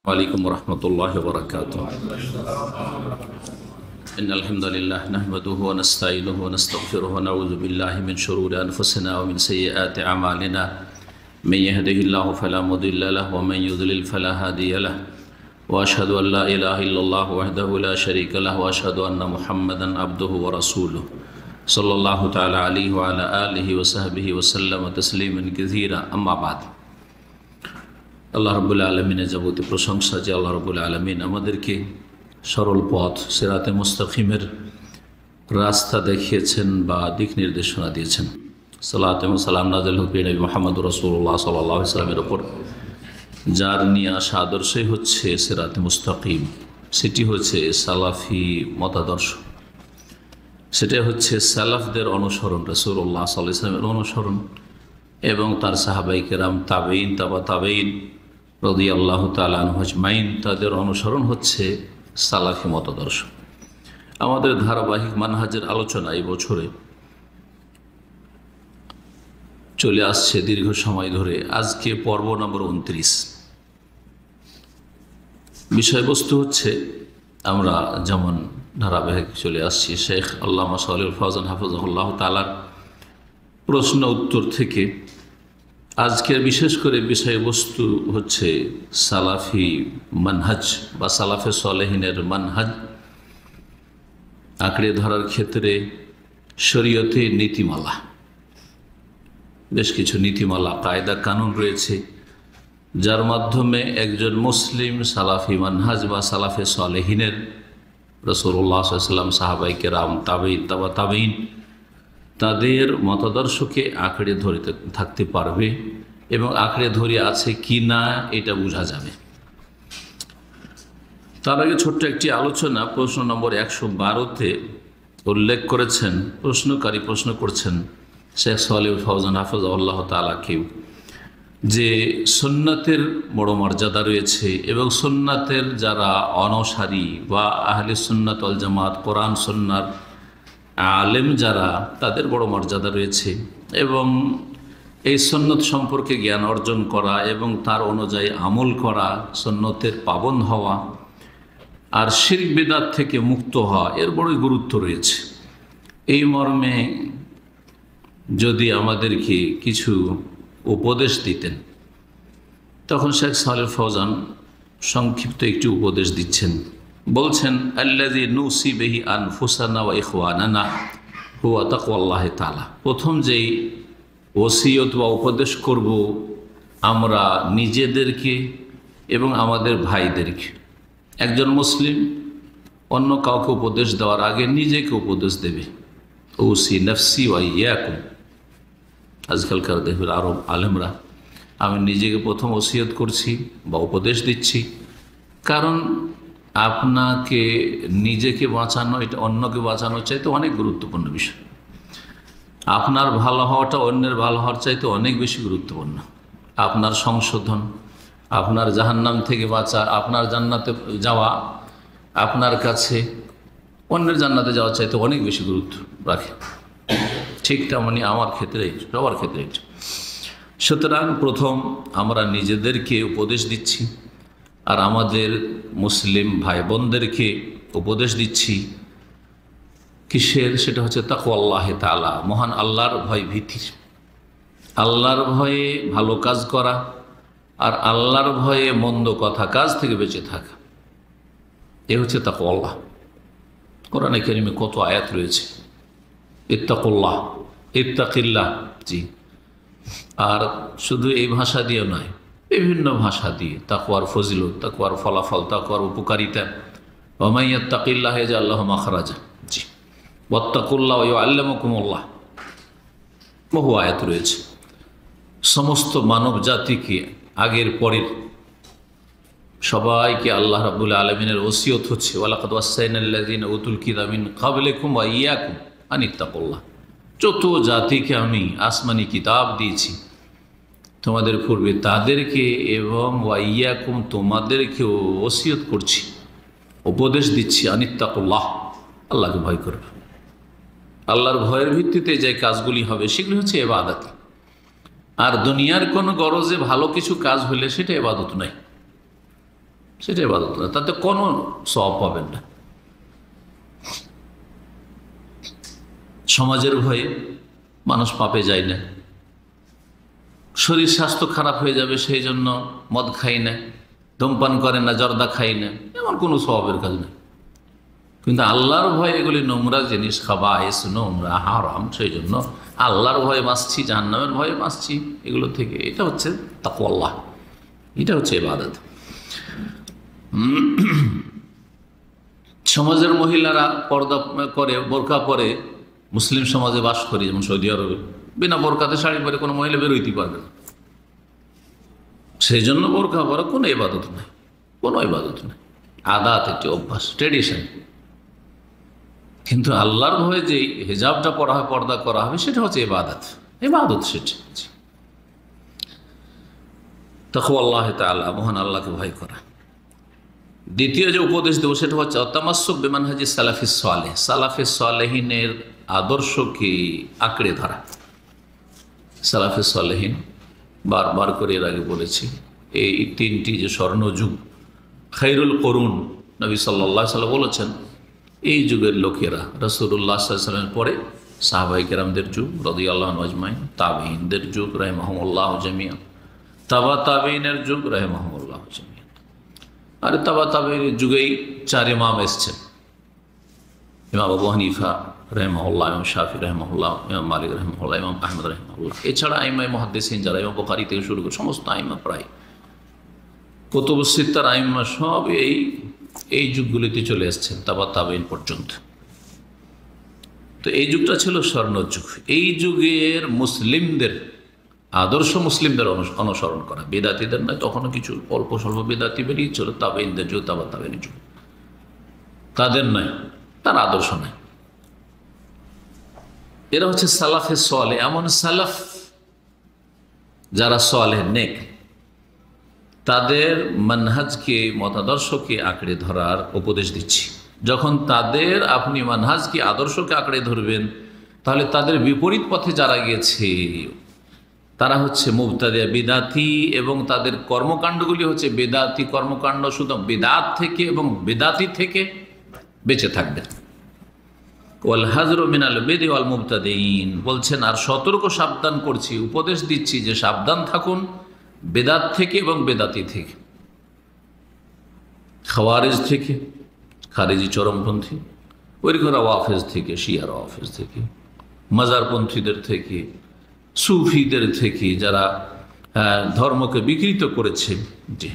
वालेकुम रहमतुल्लाहि व बरकातुहू। इन्नल हम्दुलिल्लाह नहमदुहु व नस्तईनुहु व नस्तगफिरुहु व नऊज़ु बिल्लाहि मिन शुरूरि अनफुसिना व मिन सय्यिआति अमालिना। मन यहदिहिल्लाहु फला मुदिल्ल लहु व मन युद्लिल फला हादिय लहु व अशहदु अन ला इलाहा इल्लल्लाहु वहदहु ला शरीका लहु व अशहदु अन्ना मुहम्मदन अब्दुहु व रसूलुहु सल्लल्लाहु तआला अलैहि व अला आलिहि व सहबिहि व सल्लम तस्लीमान कसीरा। अम्मा बाद। আল্লাহ রাব্বুল আলামিনের যাবতীয় প্রশংসা যে আল্লাহ রাব্বুল আলামিন আমাদেরকে সরল পথ সিরাতে মুস্তাকিমের রাস্তা দেখিয়েছেন বা দিক নির্দেশনা দিয়েছেন। সালাত এবং সালাম নাযিল হোক নবী মুহাম্মদ রাসূলুল্লাহ সাল্লাল্লাহু আলাইহি ওয়াসাল্লামের উপর, যার নিয়ে আসা আদর্শই হচ্ছে সিরাতে মুস্তাকিম, সেটি হচ্ছে সালাফি মতাদর্শ, সেটা হচ্ছে সালাফদের অনুসরণ, রাসূলুল্লাহ সাল্লাল্লাহু আলাইহি ওয়াসাল্লামের অনুসরণ এবং তার সাহাবায়ে কেরাম, তাবেঈন, তাবা তাবেঈন রাদিয়াল্লাহু তাআলা আনহুম আজমাইন, তাদের অনুসরণ হচ্ছে সালাফি মতাদর্শ। আমাদের ধারাবাহিক মানহাজের আলোচনা এই বছরে চলে আসছে দীর্ঘ সময় ধরে। আজকে পর্ব নম্বর 29। বিষয়বস্তু হচ্ছে, আমরা যেমন ধারাবাহিক চলে আসছি শেখ আল্লামা সালেহ ফাওজান হাফিজাহুল্লাহ তাআলার প্রশ্ন উত্তর থেকে আজকের বিশেষ করে বিষয়বস্তু হচ্ছে সালাফি মানহাজ বা সালাফে সালেহিনের মানহাজ আঁকড়ে ধরার ক্ষেত্রে শরীয়তে নীতিমালা, বেশ কিছু নীতিমালা, কায়দা কানুন রয়েছে, যার মাধ্যমে একজন মুসলিম সালাফি মানহাজ বা সালাফে সালেহিনের, রাসূলুল্লাহ সাল্লাল্লাহু আলাইহি ওয়াসাল্লাম, সাহাবায়ে কেরাম, তাবেঈন, তাবা তাবেঈন, তাদের মতাদর্শকে আঁকড়ে ধরে থাকতে পারবে এবং আঁকড়ে ধরে আছে কি না এটা বোঝা যাবে। তার আগে ছোট্ট একটি আলোচনা। প্রশ্ন নম্বর 112-তে উল্লেখ করেছেন, প্রশ্নকারী প্রশ্ন করছেন শেখ সালেহ ফাওজান হাফিজাহুল্লাহ তাআলাকেও, যে সুন্নাতের বড় মর্যাদা রয়েছে এবং সুন্নাতের যারা অনুসারী বা আহলে সুন্নাত ওয়াল জামাত, কোরআন সুন্নাহর আলেম যারা, তাদের বড় মর্যাদা রয়েছে এবং এই সুন্নত সম্পর্কে জ্ঞান অর্জন করা এবং তার অনুযায়ী আমল করা, সুন্নতের পাবন হওয়া আর শিরক বিদআত থেকে মুক্ত হওয়া, এর বড়ই গুরুত্ব রয়েছে। এই মর্মে যদি আমাদেরকে কিছু উপদেশ দিতেন, তখন শেখ সালেহ ফাওজান সংক্ষিপ্ত একটি উপদেশ দিচ্ছেন। বলছেন, আল্লাযী নুসি বিহি আনফুসানা ওয়া ইখওয়ানানা হুয়া তাকওয়াল্লাহি তাআলা। প্রথম যেই ওসিয়ত বা উপদেশ করব আমরা নিজেদেরকে এবং আমাদের ভাইদেরকে। একজন মুসলিম অন্য কাউকে উপদেশ দেওয়ার আগে নিজেকে উপদেশ দেবে। ওসি নফসি ওয়া ইয়াকুম। আজকালকার দেশের আরব আলেমরা, আমি নিজেকে প্রথম ওসিয়ত করছি বা উপদেশ দিচ্ছি, কারণ আপনাকে নিজেকে বাঁচানো এটা অন্যকে বাঁচানোর চাইতে অনেক গুরুত্বপূর্ণ বিষয়। আপনার ভালো হওয়াটা অন্যের ভালো হওয়ার চাইতে অনেক বেশি গুরুত্বপূর্ণ। আপনার সংশোধন, আপনার জাহান্নাম থেকে বাঁচা, আপনার জান্নাতে যাওয়া আপনার কাছে অন্যের জান্নাতে যাওয়ার চাইতে অনেক বেশি গুরুত্ব রাখে। ঠিক তেমনি আমার ক্ষেত্রে, সবার ক্ষেত্রে। সুতরাং প্রথম আমরা নিজেদেরকে উপদেশ দিচ্ছি আর আমাদের মুসলিম ভাই বোনদেরকে উপদেশ দিচ্ছি কিসের? সেটা হচ্ছে তাকওয়াল্লাহি তাআলা, মহান আল্লাহর ভয় ভীতির, আল্লাহর ভয়ে ভালো কাজ করা আর আল্লাহর ভয়ে মন্দ কথা কাজ থেকে বেঁচে থাকা, এ হচ্ছে তাকওয়াল্লাহ। কোরআনে কারিমে কত আয়াত রয়েছে, ইত্তাকুল্লাহ, ইত্তাকিল্লাহ। জি, আর শুধু এই ভাষা দিয়ে নয়, বিভিন্ন ভাষা দিয়ে তাকওয়ার ফজিলত, তাকওয়ার ফলাফল, তাকওয়ার উপকারিতা। ওয়া মান ইয়াত্তাকিল্লাহ ইয়াজআল লাহু মাখরাজা। জি, ওয়াত্তাকুল্লাহ ওয়া ইউআল্লিমুকুমুল্লাহ। বহু আয়াত রয়েছে। সমস্ত মানব জাতিকে, আগের পরের সবাইকে আল্লাহ রাব্বুল আলামিনের ওসিয়ত হচ্ছে, ওয়ালাকাদ ওয়াসাইনাল্লাযীনা উতুল কিতাবা মিন ক্বাবলিকুম ওয়া ইয়াকুম আন ইত্তাকুল্লাহ। যত জাতিকে আমি আসমানি কিতাব দিয়েছি তোমাদের পূর্বে, তাদেরকে এবং ওয়া ইয়াকুম তোমাদেরকেও ওসিয়ত করছি, উপদেশ দিচ্ছি, আনিত্তাকুল্লাহ, আল্লাহকে ভয় করবে। আল্লাহর ভয়ের ভিত্তিতে যে কাজগুলি হবে সেগুলি হচ্ছে ইবাদত। আর দুনিয়ার কোনো গরজে ভালো কিছু কাজ হলে সেটা ইবাদত নয়। সেটা ইবাদত না, তাতে কোনো সওয়াব পাবেন না। সমাজের ভয়ে মানুষ পাপে যায় না, শরীর স্বাস্থ্য খারাপ হয়ে যাবে সেই জন্য মদ খাই না, ধূমপান করে না, জর্দা খাই না, এমন কোনো স্বভাবের কাজ নেই। কিন্তু আল্লাহর ভয়ে এগুলি নোংরা জিনিস, খাবাইস, নোংরা, হারাম, সেই জন্য আল্লাহর ভয়ে বাঁচছি, জাহান্নামের ভয়ে বাঁচছি এগুলো থেকে। এটা হচ্ছে তাকওয়াল্লাহ, এটা হচ্ছে ইবাদত। সমাজের মহিলারা পর্দা করে, বোরকা পরে মুসলিম সমাজে বাস করি, যেমন সৌদি আরবে বিনা বোরকাতে শাড়ি পরে কোনো মহিলা বেরোইতে পারবে না, সেই জন্য বোরকা পরা কোনো ইবাদত নেই, কোনো ইবাদত নেই, আদাত, একটি অভ্যাস, ট্রেডিশন। কিন্তু আল্লাহর ভয়ে যে হিজাবটা পরা হয়, পর্দা করা হবে, সেটা হচ্ছে ইবাদত, ইবাদত সেটা। তাকওয়াল্লাহ তাআলা, মহান আল্লাহকে ভয় করা। দ্বিতীয় যে উপদেশ দেবো সেটা হচ্ছে তামাসসুক বিমানহাজি সালাফিস সালেহ, সালাফিস সালেহিনের আদর্শকে আঁকড়ে ধরা। সালাফিস সালেহিন বারবার করে এর আগে বলেছি, এই তিনটি যে স্বর্ণযুগ, খায়রুল করুন, নবী সাল্লাল্লাহু আলাইহি ওয়াসাল্লাম বলেছেন এই যুগের লোকেরা, রাসূলুল্লাহ সাল্লাল্লাহু আলাইহি ওয়াসাল্লামের পরে সাহাবায়ে কেরামদের যুগ রাদিয়াল্লাহু আনহুম আজমাইন, তাবেঈনদের যুগ রাহিমাহুমুল্লাহ জামিআন, তাবা তাবেঈনের যুগ রাহিমাহুমুল্লাহ জামিআন। আর তাবা তাবেঈনের যুগেই চার ইমাম এসছেন, ইমাম আবু হানিফা রাহিমাহুল্লাহ, ইমাম শাফি রাহিমাহুল্লাহ, ইমাম মালিক রাহিমাহুল্লাহ, ইমাম আহমদ রাহিমাহুল্লাহ। এছাড়া আইমায়ে মুহাদ্দিসিন যারা, ইমাম বুখারী থেকে শুরু করে সমস্ত আইমা, প্রায় কুতুবুস সিত্তার আইম্মা সব এই যুগগুলিতে চলে এসছেন, তাবা তাবেঈন পর্যন্ত। তো এই যুগটা ছিল স্বর্ণযুগ। এই যুগের মুসলিমদের আদর্শ, মুসলিমদের অনুসরণ করা, বেদাতীদের নয়। তখনও কিছু অল্প স্বল্প বেদাতি বেরিয়েছিল তাবেঈনদের যুগ, তাবা তাবেঈনের যুগ, তাদের নয়, তার আদর্শ নয়। এরা হচ্ছে সালাফে সালেহ, এমন সালাফ যারা সালেহ, নেক, তাদের মানহাজকে, মতাদর্শকে আঁকড়ে ধরার উপদেশ দিচ্ছি। যখন তাদের আপনি মানহাজকে, আদর্শকে আঁকড়ে ধরবেন, তাহলে তাদের বিপরীত পথে যারা গেছে তারা হচ্ছে মুবতাদিয়া, বিদাতি, এবং তাদের কর্মকাণ্ডগুলি হচ্ছে বেদাতি কর্মকাণ্ড। শুধু বেদাত থেকে এবং বেদাতি থেকে বেঁচে থাকবেন। ওয়াল হাজরু মিনাল বিদ'i ওয়াল মুবতাদিঈন বলছেন, আর সতর্ক সাবধান করছি, উপদেশ দিচ্ছি যে সাবধান থাকুন বেদাত থেকে এবং বেদাতি থেকে, খাওয়ারিজ থেকে, খারিজি চরমপন্থী, ওইরকম ওয়াফেজ থেকে, শিয়া ওয়াফেজ থেকে, মাজারপন্থীদের থেকে, সুফিদের থেকে, যারা ধর্মকে বিকৃত করেছে। জি,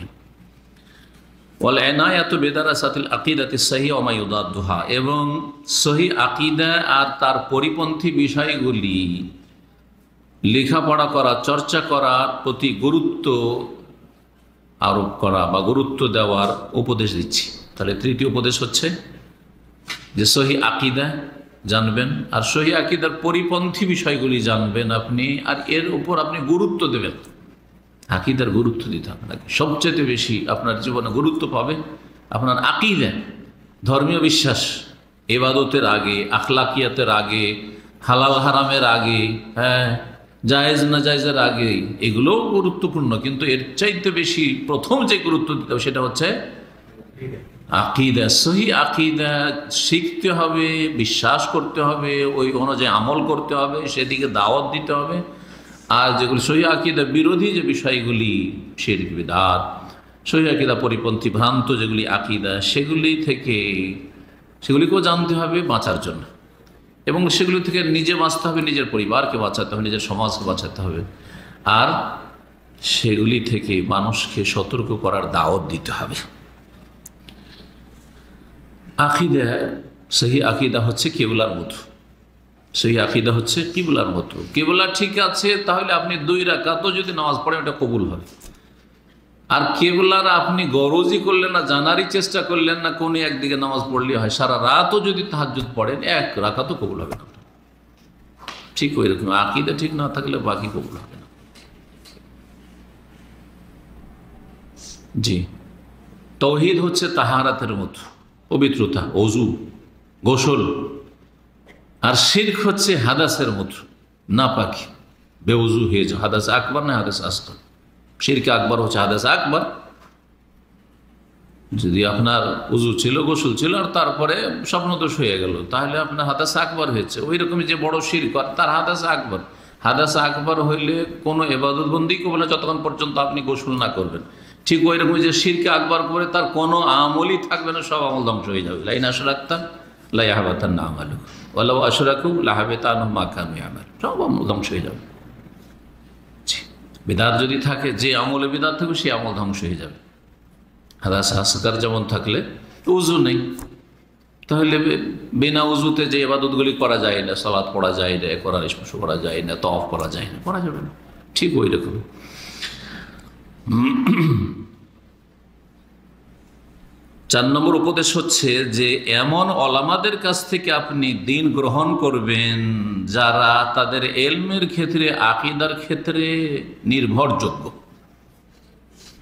ওয়াল ইনায়াতু বিদারাসাতিল আকিদাতিস সহিহ ওয়া মা ইউদাদ্দুহা, এবং সহি আকিদা আর তার পরিপন্থী বিষয়গুলি লেখাপড়া করা, চর্চা করার প্রতি গুরুত্ব আরোপ করা বা গুরুত্ব দেওয়ার উপদেশ দিচ্ছি। তাহলে তৃতীয় উপদেশ হচ্ছে যে সহি আকিদা জানবেন, আর সহি আকিদার পরিপন্থী বিষয়গুলি জানবেন আপনি, আর এর উপর আপনি গুরুত্ব দেবেন। আকিদার গুরুত্ব দিতে হবে, সবচেয়ে বেশি আপনার জীবনে গুরুত্ব পাবে আপনার আকিদা, ধর্মীয় বিশ্বাস, ইবাদতের আগে, আখলাকিয়াতের আগে, হালাল হারামের আগে, হ্যাঁ, জায়েজ না জায়েজের আগে, এগুলোও গুরুত্বপূর্ণ। কিন্তু এর চাইতে বেশি প্রথম যে গুরুত্ব দিতে হবে সেটা হচ্ছে আকিদা। সহি আকিদা শিখতে হবে, বিশ্বাস করতে হবে, ওই অনুযায়ী আমল করতে হবে, সেদিকে দাওয়াত দিতে হবে। আর যেগুলি সহি আকিদা বিরোধী যে বিষয়গুলি, শিরক, বিদআত, সহি আকিদা পরিপন্থী ভ্রান্ত যেগুলি আকিদা, সেগুলিকেও জানতে হবে বাঁচার জন্য, এবং সেগুলি থেকে নিজে বাঁচতে হবে, নিজের পরিবারকে বাঁচাতে হবে, নিজের সমাজকে বাঁচাতে হবে, আর সেগুলি থেকে মানুষকে সতর্ক করার দাওয়াত দিতে হবে। আকিদা, সহি আকিদা হচ্ছে কিবলার মতো, সহি আকিদা হচ্ছে কিবলার মতো। কিবলা ঠিক আছে, তাহলে আপনি 2 রাকাতও যদি নামাজ পড়েন এটা কবুল হবে। আর কেবলার আপনি গরজি করলেন না, জানারই চেষ্টা করলেন না, কোন একদিকে নামাজ পড়লে হয়, সারা রাতও যদি তাহাজ্জুদ পড়েন 1 রাকাতও কবুল হবে না। ঠিক ওই রকম আকীদা ঠিক না থাকলে বাকি কবুল হবে না। জি, তাওহীদ হচ্ছে তাহারাতের মতো পবিত্রতা, ওযু, গোসল। আর শিরক হচ্ছে হাদাসের মতো নাপাকি, বেউযু হয়ে যাও। হাদাস আকবার না হাদাস আসগর। শিরক আকবর হচ্ছে হাদাস আকবর, যদি আপনার উজু ছিল, গোসল ছিল, আর তারপরে স্বপ্নদোষ হয়ে গেল, তাহলে আপনার হাদাসা আকবর হয়েছে। ওই রকমই যে বড় শিরক তার হাদাসা আকবর। হাদাসা আকবর হইলে কোনো এবাদত বন্দি করবে না যতক্ষণ পর্যন্ত আপনি গোসল না করবেন। ঠিক ওই রকম যে শিরকে আকবর করে তার কোনো আমলই থাকবে না, সব আমল ধ্বংস হয়ে যাবে। লাইন আশরাকতাম লা ইয়াহবাতান্না আমালুক ওয়া লাউ আশরাকু লাহাবিতা মা কানু ইয়ামালুন, সব আমল ধ্বংস হয়ে যাবে। বিদআত যদি থাকে, যে আমলে বিদআত থাকবে সেই আমল ধ্বংস হয়ে যাবে। হাদাসা আসগার যেমন থাকলে উজু নেই, তাহলে বিনা উজুতে যে ইবাদতগুলি করা যায় না, সালাত পড়া যায় না, কোরআন স্পর্শ করা যায় না, তওয়াফ করা যায় না, করা যাবে না। ঠিক ওই রকম 4 নম্বর উপদেশ হচ্ছে যে এমন ওলামাদের কাছ থেকে আপনি দ্বীন গ্রহণ করবেন যারা তাদের ইলমের ক্ষেত্রে, আকীদার ক্ষেত্রে নির্ভরযোগ্য।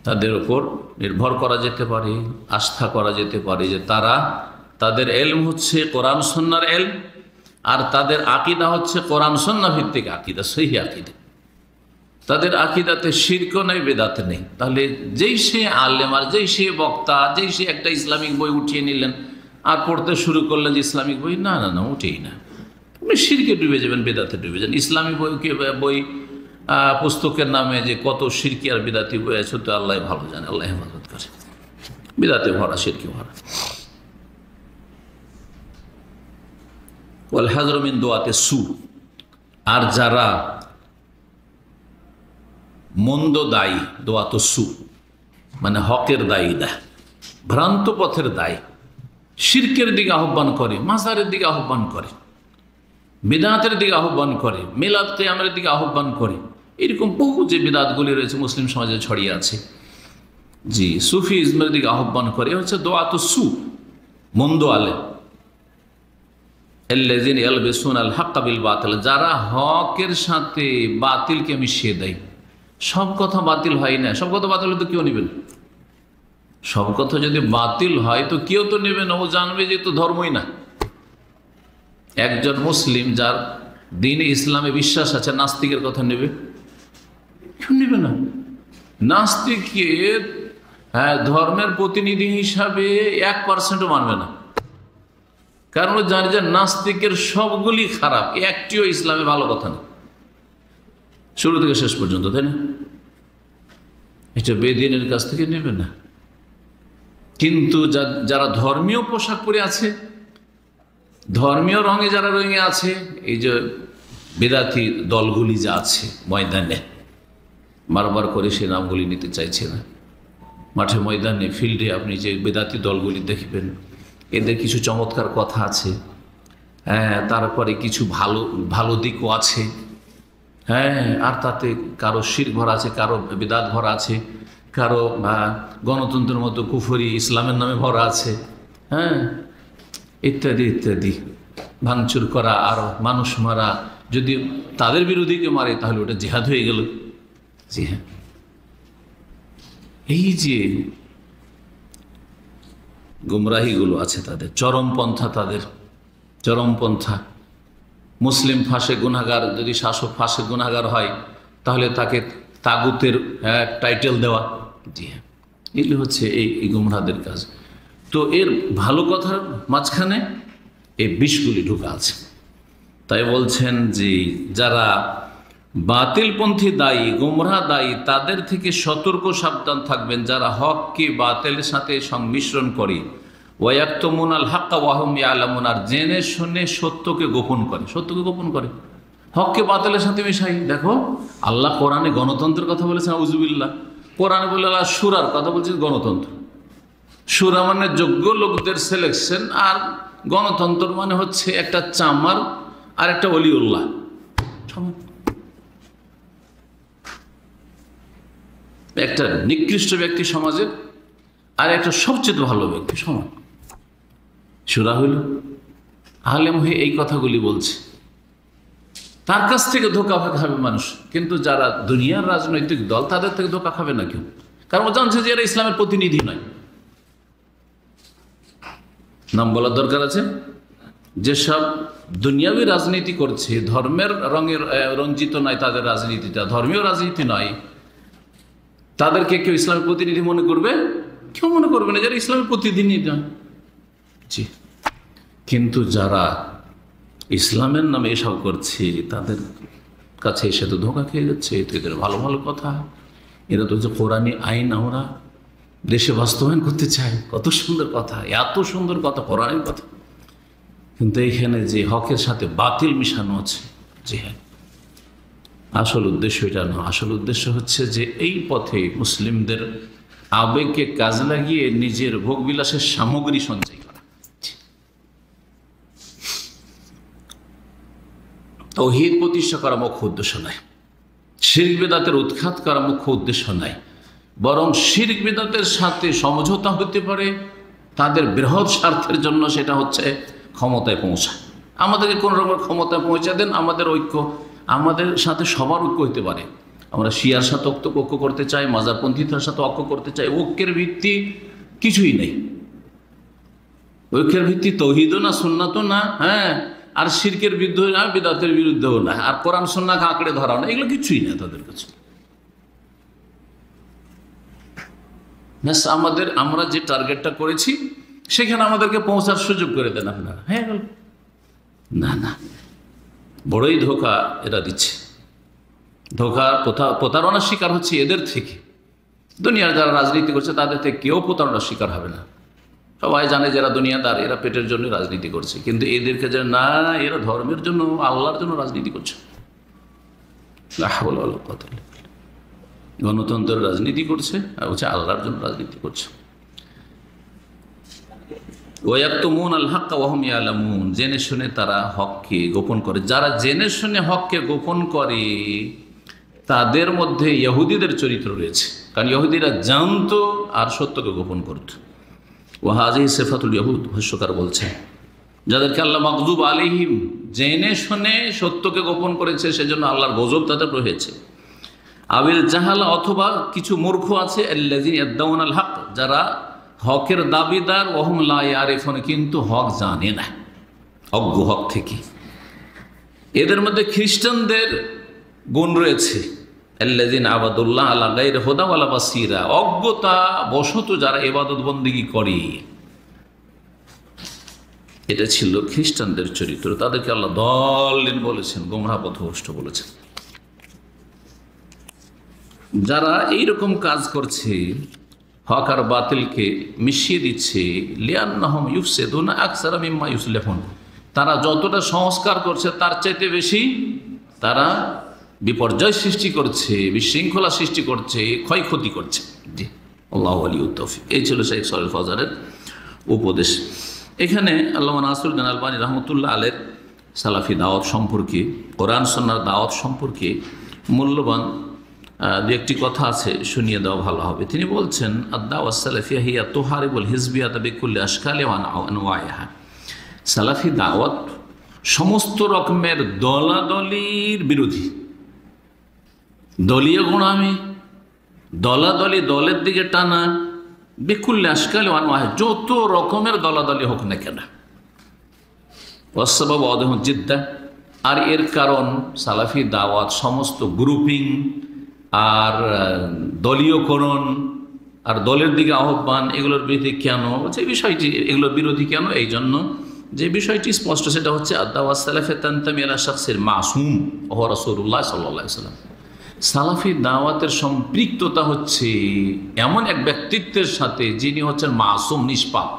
তাদের উপর নির্ভর করা যেতে পারে, আস্থা করা যেতে পারে যে তাদের ইলম হচ্ছে কোরআন সুন্নাহর ইলম, আর তাদের আকীদা হচ্ছে কোরআন সুন্নাহ ভিত্তিক আকীদা, সহিহ আকীদা। তাদের আকীদাতে শিরক নেই, বেদাত নেই। তাহলে যেই সে আলেম আর যেই সে বক্তা, যেই সে একটা ইসলামিক বই উঠিয়ে নিলেন আর পড়তে শুরু করলেন যে ইসলামিক বই, না না না, উঠেই না। আপনি শিরকে ডুবে যাবেন, বেদাতে ডুবে যাবেন। ইসলামী বই পুস্তকের নামে যে কত শিরকি আর বিদাতি বই আছে, তো আল্লাহ ভালো জানে, আল্লাহ হেফাজত করে। বিদাতে ভরা, শিরকি ভরা। ওয়াল হাযরু মিন দুআতি সু, আর যারা মন্দ দায়ী, দোয়াত সু মানে হকের দায়ী দেয়, ভ্রান্ত পথের দায়ী, শিরকের দিকে আহ্বান করে, মাজারের দিকে আহ্বান করে, বিদআতের দিকে আহ্বান করে, মিলাদ কিয়ামের দিকে আহ্বান করে। এরকম বহু যে বিদআতগুলি রয়েছে মুসলিম সমাজে ছড়িয়ে আছে, জি, সুফি ইজমের দিকে আহ্বান করে, হচ্ছে দোয়াত সু, মন্দ আলেম। আল্লাযীনা ইয়ালবিসুনা আল হাক্কা বিল বাতিল, যারা হকের সাথে বাতিলকে মিশিয়ে দেয়। সব কথা বাতিল হয় না, সব কথা বাতিল হলে তো কেউ নেবেন। সব কথা যদি বাতিল হয় তো কেউ তো নেবে না, ও জানবে যে তো ধর্মই না। একজন মুসলিম যার দ্বীন ইসলামে বিশ্বাস আছে, নাস্তিকের কথা নেবে? কেউ নেবে না। নাস্তিককে ধর্মের প্রতিনিধি হিসাবে 1%ও মানবে না, কারণ ও জানে যে নাস্তিকের সবগুলি খারাপ, একটিও ইসলামে ভালো কথা নেই, শুরু থেকে শেষ পর্যন্ত, তাই না? এটা বেদিনের কাছ থেকে নেবে না। কিন্তু যারা ধর্মীয় পোশাক পরে আছে, ধর্মীয় রঙে যারা রঙে আছে, এই যে বেদাতি দলগুলি যা আছে ময়দানে, বারবার করে সে নামগুলি নিতে চাইছে না, মাঠে ময়দানে ফিল্ডে আপনি যে বেদাতি দলগুলি দেখবেন, এদের কিছু চমৎকার কথা আছে, হ্যাঁ, তারপরে কিছু ভালো ভালো দিকও আছে, হ্যাঁ, আর তাতে কারো শিরক ভরা আছে, কারো বিদআত ভরা আছে, কারো গণতন্ত্রের মতো কুফরি ইসলামের নামে ভরা আছে, হ্যাঁ, ইত্যাদি ইত্যাদি। ভাঙচুর করা আর মানুষ মারা, যদি তাদের বিরোধীকে মারে তাহলে ওটা জিহাদ হয়ে গেল। জি হ্যাঁ, এই যে গুমরাহিগুলো আছে তাদের, চরমপন্থা, তাদের চরমপন্থা। মুসলিম ফাঁসে গুনাহগার, যদি শাসক ফাঁসে গুনাহগার হয় তাহলে তাকে তাগুতের টাইটেল দেওয়া। জি হ্যাঁ, এগুলি হচ্ছে এই গুমরাহদের কাজ। তো এর ভালো কথার মাঝখানে এই বিষগুলি ঢুকা আছে। তাই বলছেন যে যারা বাতিলপন্থী দায়ী, গুমরাহ দায়ী, তাদের থেকে সতর্ক সাবধান থাকবেন, যারা হককে বাতিলের সাথে সংমিশ্রণ করে। ওয়ায়াক্তুমুন আল হাক্কা ওয়া হুম ইয়ালামুন, আর জেনে শুনে সত্যকে গোপন করে, সত্যকে গোপন করে, হককে বাতিলের সাথে মিশাই। দেখো, আল্লাহ কোরআনে গণতন্ত্রের কথা বলেছেন, আউযুবিল্লাহ। কোরআনে বলে আল্লাহ সুরার কথা বলছেন, গণতন্ত্র। সুরা মানে যোগ্য লোকদের সিলেকশন, আর গণতন্ত্র মানে হচ্ছে একটা চামার আর একটা ওলিউল্লাহ। একটা নিকৃষ্ট ব্যক্তি সমাজে আর একটা সবচেয়ে ভালো ব্যক্তি সমান। সুরা হইল আলেম হয়ে এই কথাগুলি বলছে, তার কাছ থেকে ধোকা খাবে মানুষ। কিন্তু যারা দুনিয়ার রাজনৈতিক দল, তাদের থেকে ধোকা খাবে না কেউ, কারণ ও জানছে যে এরা ইসলামের প্রতিনিধি নয়। নাম বলার দরকার আছে? যেসব দুনিয়াবী রাজনীতি করছে, ধর্মের রঙের রঞ্জিত নয় তাদের রাজনীতিটা, ধর্মীয় রাজনীতি নয়, তাদেরকে কেউ ইসলামের প্রতিনিধি মনে করবে কেউ মনে করবে না যারা ইসলামের প্রতিদিনই যান। জি, কিন্তু যারা ইসলামের নামে এসব করছে তাদের কাছে এসে তো ধোঁকা খেয়ে যাচ্ছে। তো এদের ভালো ভালো কথা, এরা তো যে কোরআনী আইন আমরা দেশে বাস্তবায়ন করতে চাই, কত সুন্দর কথা, এত সুন্দর কথা, কোরআনের কথা, কিন্তু এইখানে যে হকের সাথে বাতিল মিশানো আছে। জি হ্যাঁ, আসল উদ্দেশ্য এটা নয়। আসল উদ্দেশ্য হচ্ছে যে এই পথে মুসলিমদের আবেগকে কাজ লাগিয়ে নিজের ভোগবিলাসের সামগ্রী সঞ্চয় করা। তাওহীদ প্রতিষ্ঠা করা মুখ্য উদ্দেশ্য নয়, শিরক বিদআতের উৎখাত করা মুখ্য উদ্দেশ্য নয়, বরং শিরক বিদআতের সাথে সমঝোতা হতে পারে তাদের বৃহৎ স্বার্থের জন্য। সেটা হচ্ছে ক্ষমতায় পৌঁছা। আমাদেরকে কোন রকম ক্ষমতায় পৌঁছা দেন, আমাদের ঐক্য, আমাদের সাথে সবার ঐক্য হতে পারে। আমরা শিয়ার সাথে ঐক্য করতে চাই, মাজারপন্থীদের সাথে ঐক্য করতে চাই, ঐক্যের ভিত্তি কিছুই নেই। ঐক্যের ভিত্তি তাওহীদও না, সুন্নাতও না, হ্যাঁ, আর শিরকের বিরুদ্ধে না, বিদআতের বিরুদ্ধেও না, আর কোরআন সুন্নাহকে আঁকড়ে ধরাও না, এগুলো কিছুই না তাদের কাছে। আমরা যে টার্গেটটা করেছি সেখানে আমাদেরকে পৌঁছার সুযোগ করে দেন আপনারা। হ্যাঁ, না না, বড়ই ধোঁকা এরা দিচ্ছে। ধোঁকা প্রতারণার শিকার হচ্ছে এদের থেকে। দুনিয়ার যারা রাজনীতি করছে তাদের থেকে কেউ প্রতারণার শিকার হবে না। সবাই জানে যারা দুনিয়াদার এরা পেটের জন্য রাজনীতি করছে, কিন্তু এদেরকে যে না, এরা ধর্মের জন্য, আল্লাহর জন্য রাজনীতি করছে। গণতন্ত্রের রাজনীতি করছে আর হচ্ছে আল্লাহর জন্য রাজনীতি করছে। ওয়ায়াকতুমুন আল হাক্কা ওয়া হুম ইয়ালামুন, জেনে শুনে তারা হককে গোপন করে। যারা জেনে শুনে হককে গোপন করে তাদের মধ্যে ইহুদিদের চরিত্র রয়েছে, কারণ ইহুদিরা জানতো আর সত্যকে গোপন করত। ওয়াহাজিহি সিফাতুল ইহুদ, ভাষ্যকার বলছেন যাদেরকে আল্লাহ মাগযুব আলাইহিম, জেনে শুনে সত্যকে গোপন করেছে, সেজন্য আল্লাহর গজব তাদের রয়েছে। আবিল জাহালা, অথবা কিছু মূর্খ আছে, আল্লাযী ইয়াদউনাল হক, যারা হকের দাবিদার, ওহুম লা ইয়ারিফুন, কিন্তু হক জানে না, অজ্ঞ হক থেকে। এদের মধ্যে খ্রিস্টানদের গুণ রয়েছে, আল্লাযীনা আবাদুল্লাহ আলা গায়রি হুদা ওয়ালা বাসীরা, অজ্ঞতা বশত যারা ইবাদত বন্দেগী করে। এটা ছিল খ্রিস্টানদের চরিত্র। তাদেরকে আল্লাহ দাল্লিন বলেছেন, গোমরাহ পথভ্রষ্ট বলেছেন। যারা এইরকম কাজ করছে, হক আর বাতিলকে মিশিয়ে দিচ্ছে, লিআন্নাহুম ইউফসিদুনা আকসারা মিম্মা ইউসলিহুন, তারা যতটা সংস্কার করছে তার চাইতে বেশি তারা বিপর্যয় সৃষ্টি করছে, বিশৃঙ্খলা সৃষ্টি করছে, ক্ষয়ক্ষতি করছে। জি, আল্লাহু ওয়ালিউত তাওফীক। এই ছিল শেখ সালেহ ফাউজানের উপদেশ। এখানে আল্লামা নাসিরউদ্দিন আলবানী রাহমাতুল্লাহ আলাইহির সালাফি দাওয়াত সম্পর্কে, কোরআন সুন্নাহর দাওয়াত সম্পর্কে মূল্যবান দু একটি কথা আছে, শুনিয়ে দেওয়া ভালো হবে। তিনি বলছেন, আদ-দাওয়া সালাফিয়া হিয়া তুহারিবুল হিজবিয়াতা বিকুল্লি আশকালি ওয়া আনওয়াইহা, সালাফি দাওয়াত সমস্ত রকমের দলাদলির বিরোধী, দলীয় গোঁড়ামি, দলাদলি, দলের দিকে টানা, বিকুল্লি আশকালি ওয়া আনওয়াইহা, যত রকমের দলাদলি হোক না কেন। ওয়াসসাবাবু আদহু জিদ্দা, আর এর কারণ সালাফি দাওয়াত সমস্ত গ্রুপিং আর দলীয়করণ আর দলের দিকে আহ্বান, এগুলোর বিরোধী কেন, যে বিষয়টি এগুলোর বিরোধী কেন, এই জন্য যে বিষয়টি স্পষ্ট, সেটা হচ্ছে আদ-দাওয়া সালাফি তানতামি ইলা শাখসিল মাসুম ওয়া রাসূলুল্লাহ সাল্লাল্লাহু আলাইহি ওয়াসাল্লাম। সালাফি দাওয়াতের সম্পৃক্ততা হচ্ছে এমন এক ব্যক্তিত্বের সাথে যিনি হচ্ছেন মাসুম, নিষ্পাপ।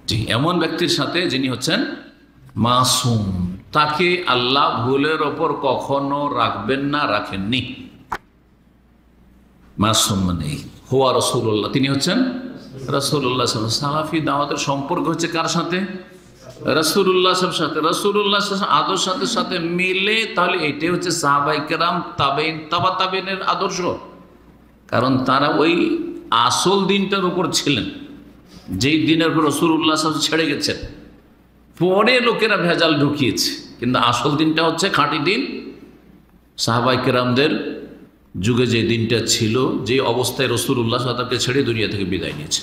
জি, এমন ব্যক্তির সাথে যিনি হচ্ছেন মাসুম, তাকে আল্লাহ ভুলের ওপর কখনো রাখবেন না, রাখেননি। মাসুম মানে হুয়া রাসূলুল্লাহ, তিনি হচ্ছেন রাসূলুল্লাহ। সালাফি দাওয়াতের সম্পর্ক হচ্ছে কার সাথে? রাসূলুল্লাহ সাথে। রাসূলুল্লাহ আদর্শের সাথে সাথে মিলে, তাহলে এটাই হচ্ছে সাহাবায়ে কেরাম, তাবেঈন, তাবা তাবেঈনের আদর্শ। কারণ তারা ওই আসল দিনটার উপর ছিলেন, যেই দিনের উপর রাসূলুল্লাহ ছেড়ে গেছেন। পরে লোকেরা ভেজাল ঢুকিয়েছে, কিন্তু আসল দিনটা হচ্ছে খাঁটি দিন, সাহাবায়ে কেরামদের যুগে যে দিনটা ছিল, যে অবস্থায় রাসূলুল্লাহ সাল্লাল্লাহু আলাইহি ওয়াসাল্লামকে ছেড়ে দুনিয়া থেকে বিদায় নিয়েছে।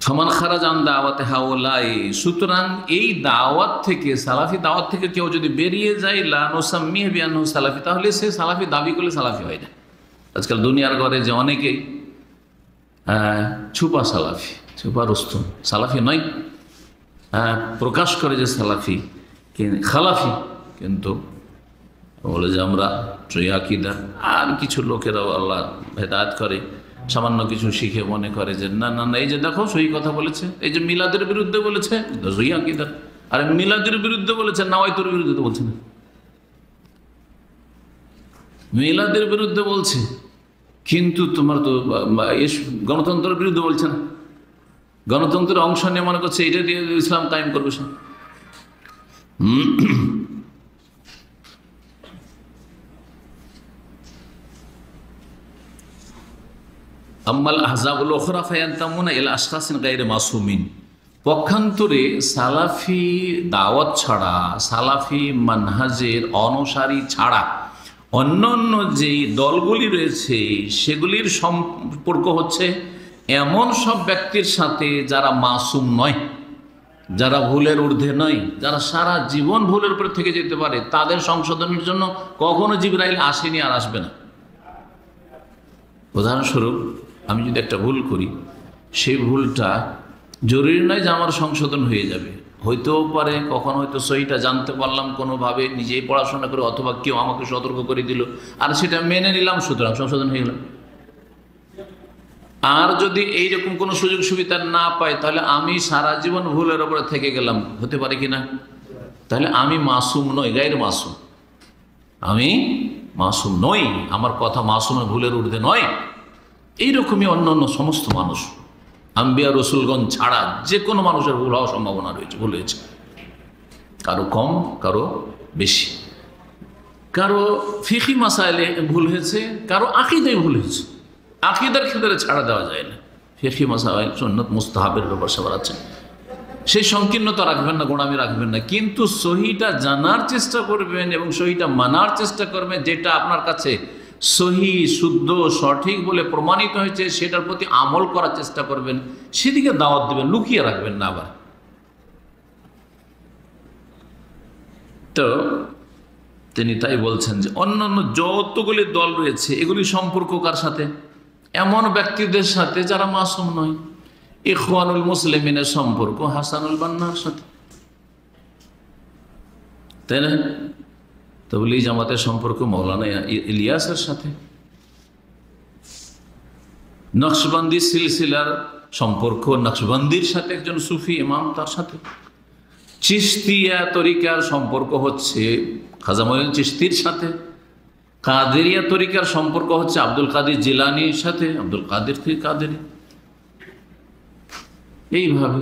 ফামান খারাজ আন দাওয়াতে হাওলাই, সুতরাং এই দাওয়াত থেকে, সালাফি দাওয়াত থেকে কেউ যদি বেরিয়ে যায়, লা নুসাম্মিহ বিআন্নাহু সালাফি, তাহলে সে সালাফি দাবি করলে সালাফি হয় না। আজকাল দুনিয়ার ঘরে যে অনেকেই ছুপা সালাফি, ছুপা রুস্তুম, সালাফি নয়, প্রকাশ করে যে সালাফি খালাফি, কিন্তু বলে যে আমরা সহিহ আকীদা। আর কিছু লোকেরাও আল্লাহ হেদায়েত করে, সামান্য কিছু শিখে মনে করে যে না না না, এই যে দেখো সহি কথা বলেছে, এই যে মিলাদের বিরুদ্ধে বলেছে সহিহ আকীদা, আর মিলাদের বিরুদ্ধে বলেছে নাওয়াইতুর বিরুদ্ধে তো বলছে না, মিলাদের বিরুদ্ধে বলছে, কিন্তু তোমার তো গণতন্ত্রের বিরুদ্ধে বলছে না, গণতন্ত্রের অংশ নিয়ে মনে করছে এটা দিয়ে ইসলাম কায়েম করবে সে। আম্মাল আহজাবুল উখরা ফায়ান্তামুনা ইলা আশখাসিন গায়রি মাসুমিন, পক্ষান্তরে সালাফি দাওয়াত ছাড়া, সালাফি মানহাজের অনুসারী ছাড়া অন্য অন্য যে দলগুলি রয়েছে সেগুলির সম্পর্ক হচ্ছে এমন সব ব্যক্তির সাথে যারা মাসুম নয়, যারা ভুলের ঊর্ধ্বে নয়, যারা সারা জীবন ভুলের উপরে থেকে যেতে পারে, তাদের সংশোধনের জন্য কখনো জিবরাইল আসেনি আর আসবে না। উদাহরণস্বরূপ আমি যদি একটা ভুল করি, সেই ভুলটা জরুরি নয় যে আমার সংশোধন হয়ে যাবে, হইতেও পারে কখন হয়তো সহিটা জানতে পারলাম কোনোভাবে, নিজেই পড়াশোনা করে, অথবা কেউ আমাকে সতর্ক করে দিল আর সেটা মেনে নিলাম, সুতরাং সংশোধন হয়ে গেল। আর যদি এইরকম কোনো সুযোগ সুবিধা না পাই, তাহলে আমি সারা জীবন ভুলের উপরে থেকে গেলাম, হতে পারে কিনা? তাহলে আমি মাসুম নই, গায়ের মাসুম, আমি মাসুম নই, আমার কথা মাসুমের ভুলের ঊর্ধ্বে নয়। এইরকমই অন্য অন্য সমস্ত মানুষ, আম্বিয়া রসুলগণ ছাড়া যে কোনো মানুষের ভুল হওয়ার সম্ভাবনা রয়েছে, ভুল হয়েছে, কারো কম কারো বেশি, কারো ফিকি মাসাইলে ভুল হয়েছে, কারো আকীদায় ভুল হয়েছে। আকীদার ক্ষেত্রে ছাড়া দেওয়া যায় না, ফিকি মাসাইল সুন্নাত মুস্তাহাবের ব্যাপার স্যাপার আছে, সেই সংকীর্ণতা রাখবেন না, গোড়ামি রাখবেন না, কিন্তু সহিটা জানার চেষ্টা করবেন এবং সহিটা মানার চেষ্টা করবেন, যেটা আপনার কাছে সহি, শুদ্ধ, সঠিক বলে প্রমাণিত হয়েছে সেটার প্রতি আমল করার চেষ্টা করবেন, সেদিকে দাওয়াত দেবেন, লুকিয়ে রাখবেন না। আবার তো তিনি তাই বলছেন যে অন্যান্য যতগুলি দল রয়েছে এগুলি সম্পর্ক কার সাথে? এমন ব্যক্তিদের সাথে যারা মাসুম নয়। ইখওয়ানুল মুসলিমিনের সম্পর্ক হাসানুল বান্নার সাথে, তাই না? তাবলীগ জামাতের সম্পর্ক মৌলানা ইলিয়াসের সাথে, নকশবন্দি সিলসিলার সম্পর্ক নকশবন্দির সাথে, একজন সুফি ইমাম তার সাথে। চিশতিয়া তরিকার সম্পর্ক হচ্ছে খাজা মঈনুদ্দিন চিশতির সাথে। কাদেরিয়া তরিকার সম্পর্ক হচ্ছে আব্দুল কাদের জিলানির সাথে, আব্দুল কাদের থেকে কাদেরি। এইভাবে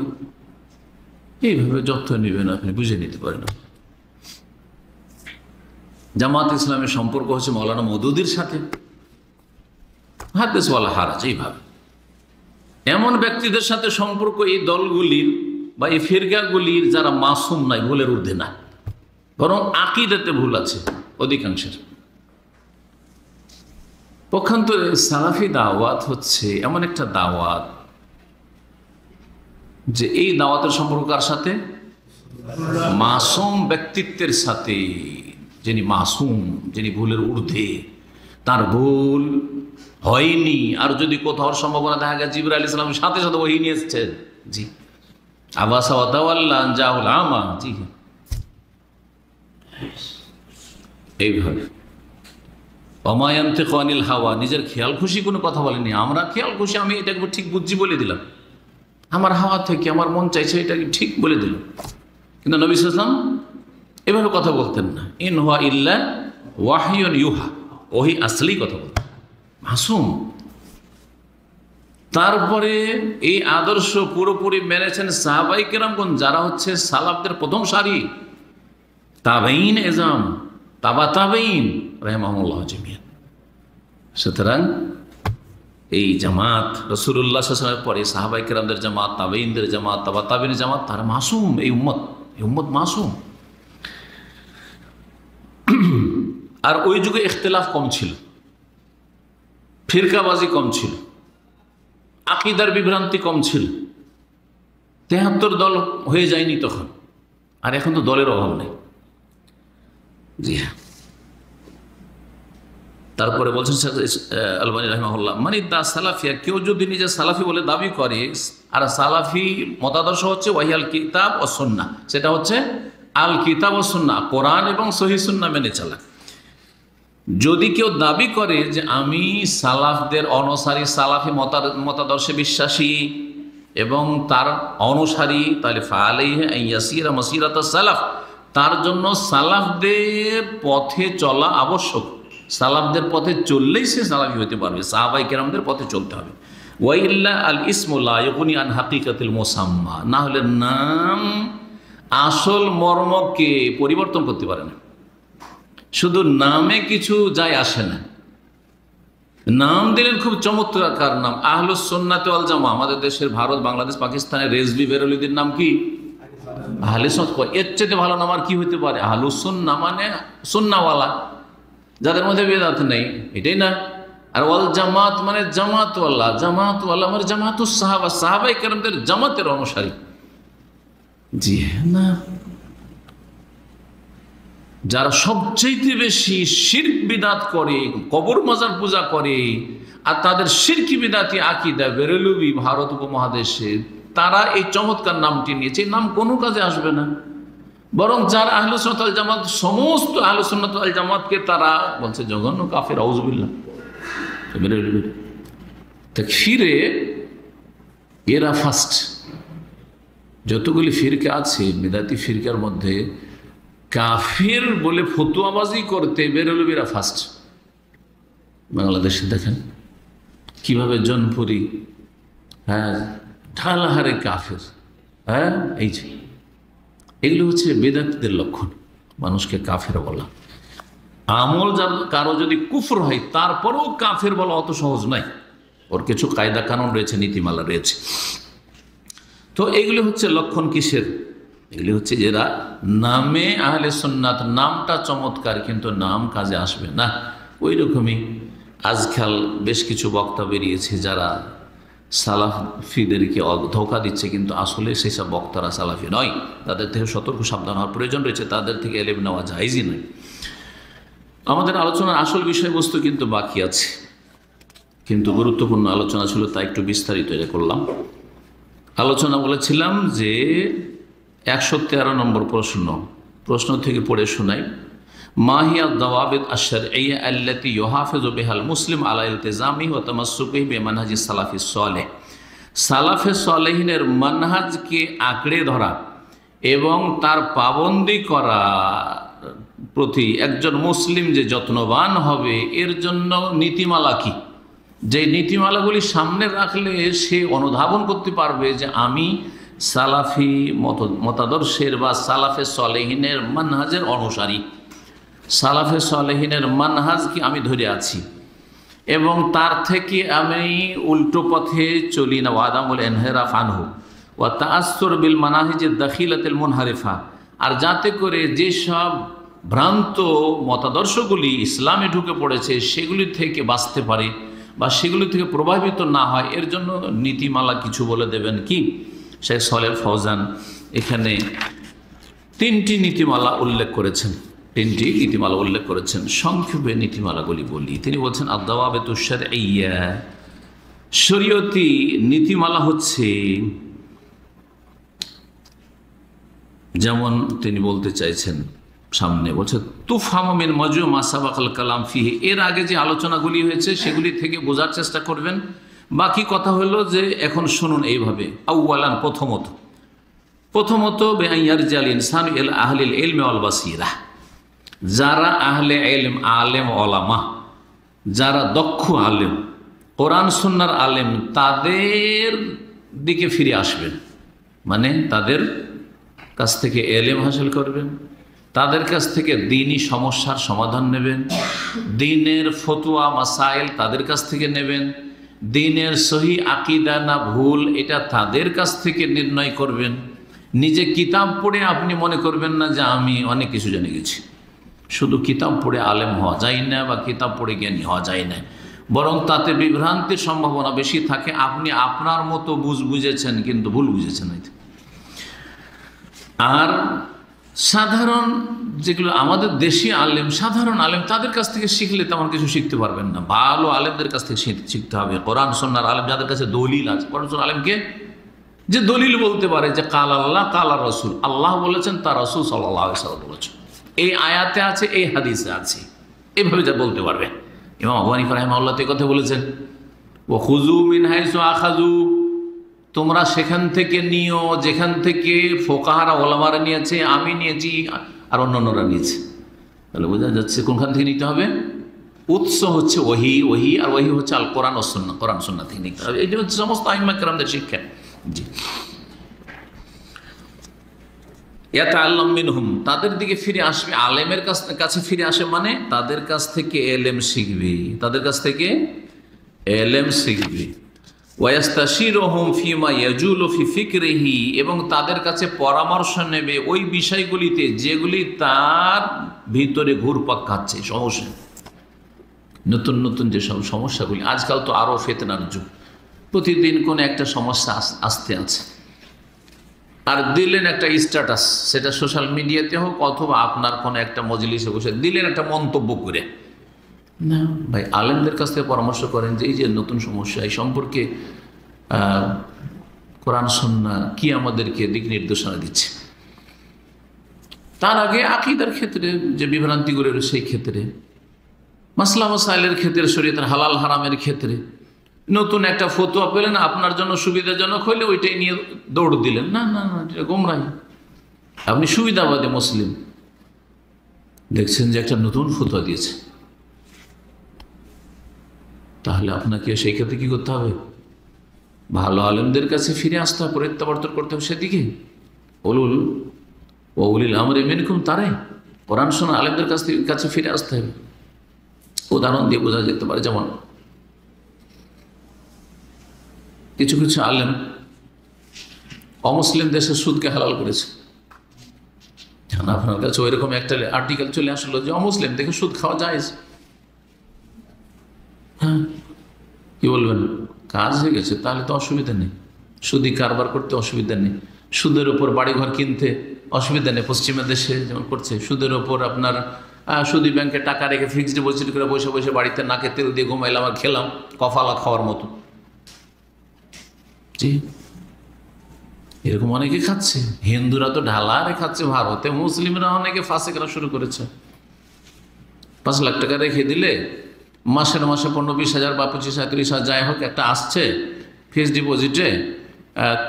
এইভাবে যত নেবেন আপনি বুঝে নিতে পারেন। জামাত ইসলামের সম্পর্ক হচ্ছে মৌলানা মওদুদির সাথে, হাদিস ওয়ালা হারাজ। এইভাবে এমন ব্যক্তিদের সাথে সম্পর্ক এই দলগুলির বা এই ফিরকাগুলির যারা মাসুম নাই, ভুলের ঊর্ধ্বে না, বরং আকীদাতে ভুল আছে অধিকাংশের। পক্ষান্তরে সালাফি দাওয়াত হচ্ছে এমন একটা দাওয়াত যে এই দাওয়াতের সম্পর্ক কার সাথে? মাসুম ব্যক্তিত্বের সাথে, যিনি মাসুম, যিনি ভুলের ঊর্ধ্বে, তার ভুল হয়নি। আর যদি কোথাও সম্ভাবনা দেখা গেছে জিবরাইল আলাইহিস সালামের সাথে সাথে ওহী নিয়ে এসেছে, জি আবাসা ওয়া তাওয়াল্লা আন জাহুল আমা, জি এইভাবে ওমা ইয়ানতিকু আনিল হাওয়া, নিজের খেয়াল খুশি কোনো কথা বলেনি। আমরা খেয়াল খুশি, আমি এটাকে ঠিক বুঝছি বলে দিলাম, আমার হাওয়া থেকে আমার মন চাইছে এটাকে ঠিক বলে দিলাম। কিন্তু নবী সাল্লাল্লাহু আলাইহি ওয়াসাল্লাম এভাবে কথা বলতেন না। ইন হুয়া ইল্লা ওয়াহিয়ুন ইউহা, ওহী আসলি কথা বলতেন, মাসুম। তারপরে এই আদর্শ পুরোপুরি মেনেছেন সাহাবায়ে কেরামগণ, যারা হচ্ছে সালাফদের প্রথম সারি, তাবেঈন এজাম, তাবা তাবেঈন রাহিমাহুমুল্লাহ জামিয়ান। সুতরাং এই জামাত রাসূলুল্লাহ সাল্লাল্লাহু আলাইহি ওয়াসাল্লামের পরে সাহাবায়ে কেরামদের জামাত, তাবেঈনদের জামাত, তাবা তাবেঈনের জামাত, তারা মাসুম। এই উম্মত মাসুম। আর ওই যুগে ইখতিলাফ কম ছিল, ফিরকাবাজি কম ছিল, আকীদার বিভ্রান্তি কম ছিল। 73 দল হয়ে যায়নি তখন, আর এখন তো দলের অভাব নেই। জি হ্যাঁ। তারপরে বলছেন আলবানী রাহিমাহুল্লাহ, মানে দা সালাফিয়া, কেউ যদি নিজে সালাফি বলে দাবি করে, আর সালাফি মতাদর্শ হচ্ছে ওয়াহিয়াল কিতাব ও সুন্নাহ, সেটা হচ্ছে আল কিতাব ও সুন্নাহ, কোরআন এবং সহিহ সুন্নাহ মেনে চলা। যদি কেউ দাবি করে যে আমি সালাফদের অনুসারী, সালাফি মতাদর্শে বিশ্বাসী এবং তার অনুসারী, তাহলে ফালাইহি আইয়াসিরা মাসিরাত সালাফ, তার জন্য সালাফদের পথে চলা আবশ্যক। সালাফদের পথে চললেই সে সালাফি হতে পারবে, সাহাবায়ে কেরামদের পথে চলতে হবে। ওয়াইল্লা আল ইসমু লা ইগনি আন হাকিকাতিল মুসাম্মা, না হলে নাম আসল মর্মকে পরিবর্তন করতে পারে না। শুধু নামে কিছু যায় আসে না। নাম দিলেন খুব চমৎকার নাম, আহলুস সুন্নাত ওয়াল জামা। আমাদের দেশের ভারত, বাংলাদেশ, পাকিস্তানের রেজভি বেরলভীদের নাম কি? আহলে সুন্নাত। এর চেয়ে ভালো নাম আর কি হতে পারে? আহলুস সুন্নাহ মানে সুন্নাহওয়ালা, যাদের মধ্যে বেদাত নেই, এটাই না। আর ওয়াল জামাত মানে জামাতওয়ালা, জামাতওয়ালা মানে জামাতুস সাহাবা, সাহাবায়ে কেরামদের জামাতের অনুসারী। জি না, যারা সবচেয়ে বেশি শিরক বিদাত করে, কবর মাজার পূজা করে, আর তাদের শিরকি বিদাতি আকীদা বেরলভী ভারত উপমহাদেশে, তারা এই চমৎকার নামটি নিয়েছে। এই নাম কোনো কাজে আসবে না। বরং যারা আহলুস সুন্নাত ওয়াল জামাত, সমস্ত আহলুস সুন্নাত ওয়াল জামাতকে তারা বলছে জঘন্য কাফের, আউযুবিল্লাহ। তাকফিরে এরা ফার্স্ট। যতগুলি ফিরকা আছে বিদাতি ফিরকার মধ্যে, কাফির বলে ফতুয়াবাজি করতে বেরলভীরা ফার্স্ট। বাংলাদেশে দেখেন কিভাবে জনপুরি, হ্যাঁ, ঢালাহারে কাফের, হ্যাঁ, এই যে এগুলো হচ্ছে বেদাতীদের লক্ষণ, মানুষকে কাফের বলা। আমল যার কারো যদি কুফর হয়, তারপরেও কাফের বলা অত সহজ নয়, ওর কিছু কায়দা কানুন রয়েছে, নীতিমালা রয়েছে। তো এগুলি হচ্ছে লক্ষণ কিসের? এগুলি হচ্ছে যারা নামে আহলে সুন্নাত, নামটা চমৎকার কিন্তু নাম কাজে আসবে না। ওই রকমই আজকাল বেশ কিছু বক্তা বেরিয়েছে যারা সালাফিদেরকে ধোঁকা দিচ্ছে, কিন্তু আসলে সেসব বক্তারা সালাফি নয়। তাদের থেকে সতর্ক সাবধান হওয়ার প্রয়োজন রয়েছে, তাদের থেকে এলেম নেওয়া জায়েজই নয়। আমাদের আলোচনার আসল বিষয়বস্তু কিন্তু বাকি আছে, কিন্তু গুরুত্বপূর্ণ আলোচনা ছিল, তাই একটু বিস্তারিত এটা করলাম। আলোচনা বলেছিলাম যে 113 নম্বর প্রশ্ন থেকে পড়ে শোনাই। মাহিয়া দাওয়াবিত আশ-শারঈয়্যা আল্লাতী ইউহাফিজু বিহাল মুসলিম আলা ইলতিজামিহি ওয়া তামাসসুকিহি বিমানহাজি সালাফিস সালেহ। সালাফে সালেহিনের মানহাজকে আঁকড়ে ধরা এবং তার পাবন্দি করা প্রতি একজন মুসলিম যে যত্নবান হবে, এর জন্য নীতিমালা কি? যে নীতিমালাগুলি সামনে রাখলে সে অনুধাবন করতে পারবে যে আমি সালাফি মতাদর্শের বা সালাফে সালেহিনের মানহাজের অনুসারী, সালাফে সালেহিনের মানহাজকে আমি ধরে আছি এবং তার থেকে আমি উল্টো পথে চলি না। ওয়াদামুল ইনহিরাফ আনহু ওয়া তাআসসুর বিল মানাহিজিদ দাখিলাতিল মুনহারিফা, আর যাতে করে যেসব ভ্রান্ত মতাদর্শগুলি ইসলামে ঢুকে পড়েছে সেগুলি থেকে বাঁচতে পারে বা সেগুলি থেকে প্রভাবিত না হয়, এর জন্য নীতিমালা কিছু বলে দেবেন কি? শেখ সালেহ ফৌজান এখানে 3টি নীতিমালা উল্লেখ করেছেন, 3টি নীতিমালা উল্লেখ করেছেন। সংক্ষেপে নীতিমালাগুলি বলি। তিনি বলছেন আদ-দাওয়াবিতুশ শারঈয়্যা, শরীয়তি নীতিমালা হচ্ছে, যেমন তিনি বলতে চাইছেন সামনে, বলছে তুফহামু মিন মাজমু মা সাবাকাল কালাম ফিহি, এর আগে যে আলোচনাগুলি হয়েছে সেগুলি থেকে বোঝার চেষ্টা করবেন। বাকি কথা হলো যে এখন শুনুন এইভাবে। আউয়ালান, প্রথমত বেআইয়ারজাল ইনসান ইলা আহলিল ইলমি ওয়াল বাসীরা, যারা আহলে ইলম, আলেম ওলামা, যারা দক্ষ আলেম, কোরআন সুন্নাহর আলেম, তাদের দিকে ফিরে আসবেন, মানে তাদের কাছ থেকে ইলম হাসিল করবেন, তাদের কাছ থেকে দ্বীনি সমস্যার সমাধান নেবেন, দ্বীনের ফতোয়া মাসাইল তাদের কাছ থেকে নেবেন, দ্বীনের সহি আকীদা না ভুল এটা তাদের কাছ থেকে নির্ণয় করবেন। নিজে কিতাব পড়ে আপনি মনে করবেন না যে আমি অনেক কিছু জেনে গেছি। শুধু কিতাব পড়ে আলেম হওয়া যায় না বা কিতাব পড়ে জ্ঞানী হওয়া যায় না, বরং তাতে বিভ্রান্তির সম্ভাবনা বেশি থাকে। আপনি আপনার মতো বুঝেছেন কিন্তু ভুল বুঝেছেন। আর সাধারণ যেগুলো আমাদের দেশি আলেম, সাধারণ আলেম, তাদের কাছ থেকে শিখলে তেমন কিছু শিখতে পারবেন না। ভালো আলেমদের কাছ থেকে শিখতে হবে। কোরআন সুন্নাহর আলেম, যাদের কাছে দলিল আছে। কোরআন সুন্নাহর আলেমকে যে দলিল বলতে পারে যে কাল আল্লাহ কাল রসুল, আল্লাহ বলেছেন, তার রসুল সাল্লাল্লাহু আলাইহি ওয়াসাল্লাম বলেছেন, এই আয়াতে আছে, এই হাদিসে আছে, এভাবে যা বলতে পারবে। ইমাম আবু হানিফা রাহিমাহুল্লাহ এই কথা বলেছেন, ওয়া খুযু মিন হাইসু আখাযু, তোমরা সেখান থেকে নিও যেখান থেকে ফোকাহারা ওলামারা নিয়েছে, আমি নিয়েছি, আর অন্যান্যরা নিয়েছে। তাহলে বোঝা যাচ্ছে কোনখান থেকে নিতে হবে। উৎস হচ্ছে ওহী, ওহী আর ওহী হচ্ছে আল কোরআন ও সুন্নাহ, কোরআন সুন্নাহ থেকে নিতে হবে। এটা হচ্ছে সমস্ত আইম্মা কেরামদের শিক্ষা। জি, ইয়াতাআল্লাম মিনহুম, তাদের দিকে ফিরে আসবে, আলেমের কাছে ফিরে আসে মানে তাদের কাছ থেকে এলেম শিখবে, তাদের কাছ থেকে এলেম শিখবে। ওয়াস্তাশিরুহুম ফিমা ইয়াজুলু ফি ফিকরিহি, এবং তাদের কাছে পরামর্শ নেবে ওই বিষয়গুলিতে যেগুলি তার ভিতরে ঘুরপাক খাচ্ছে, সমস্যা, নতুন নতুন যেসব সমস্যাগুলি। আজকাল তো আরও ফিতনার যুগ, প্রতিদিন কোন একটা সমস্যা আসতে আছে, আর দিলেন একটা স্ট্যাটাস, সেটা সোশ্যাল মিডিয়াতে হোক অথবা আপনার কোনো একটা মজলিসে বসে দিলেন একটা মন্তব্য করে। না ভাই, আলেমদের কাছ থেকে পরামর্শ করেন যে এই যে নতুন সমস্যা, এই সম্পর্কে কোরআন সুন্নাহ কি আমাদেরকে দিক নির্দেশনা দিচ্ছে। তার আগে আকীদার ক্ষেত্রে যে বিভ্রান্তিগুলো রয়েছে সেই ক্ষেত্রে, মাসলা মাসাইলের ক্ষেত্রে, শরীয়তের হালাল হারামের ক্ষেত্রে নতুন একটা ফতোয়া পেলেন, আপনার জন্য সুবিধাজনক হইলে ওইটাই নিয়ে দৌড় দিলেন। না না না, এটা গোমরাহি। আপনি সুবিধাবাদী মুসলিম, দেখছেন যে একটা নতুন ফতোয়া দিয়েছে, তাহলে আপনাকে সেই ক্ষেত্রে কি করতে হবে? ভালো আলেমদের কাছে ফিরে আসতে হবে, প্রত্যাবর্তন করতে হবে সেদিকে। উলিল আমরি মিনকুম, তারাই কোরআন শোনা আলেমদের কাছে ফিরে আসতে হবে। উদাহরণ দিয়ে বোঝা যেতে পারে, যেমন কিছু কিছু আলেম অমুসলিম দেশে সুদকে হালাল করেছে। আপনার কাছে ওইরকম একটা আর্টিকেল চলে আসলো যে অমুসলিম দেখে সুদ খাওয়া যায়। হ্যাঁ, কি বলবেন? কাজ হয়ে গেছে, তাহলে তো অসুবিধা নেই, সুদি কারবার করতে অসুবিধা নেই, সুদের ওপর বাড়িঘর কিনতে অসুবিধা নেই। পশ্চিমা দেশে যেমন করছে, সুদের ওপর আপনার সুদি ব্যাংকে টাকা রেখে ফিক্সড ডিপোজিট করে বসে বসে বাড়িতে নাকে তেল দিয়ে ঘুমাইলাম আর খেলাম, কফালা খাওয়ার মতো। জি, এরকম অনেকে খাচ্ছে। হিন্দুরা তো ঢালারে খাচ্ছে ভারতে, মুসলিমরা অনেকে ফাঁসে করা শুরু করেছে। 5 লাখ টাকা রেখে দিলে মাসে 15-20 হাজার বা 25-30 হাজার যাই হোক একটা আসছে ফিক্সড ডিপোজিটে,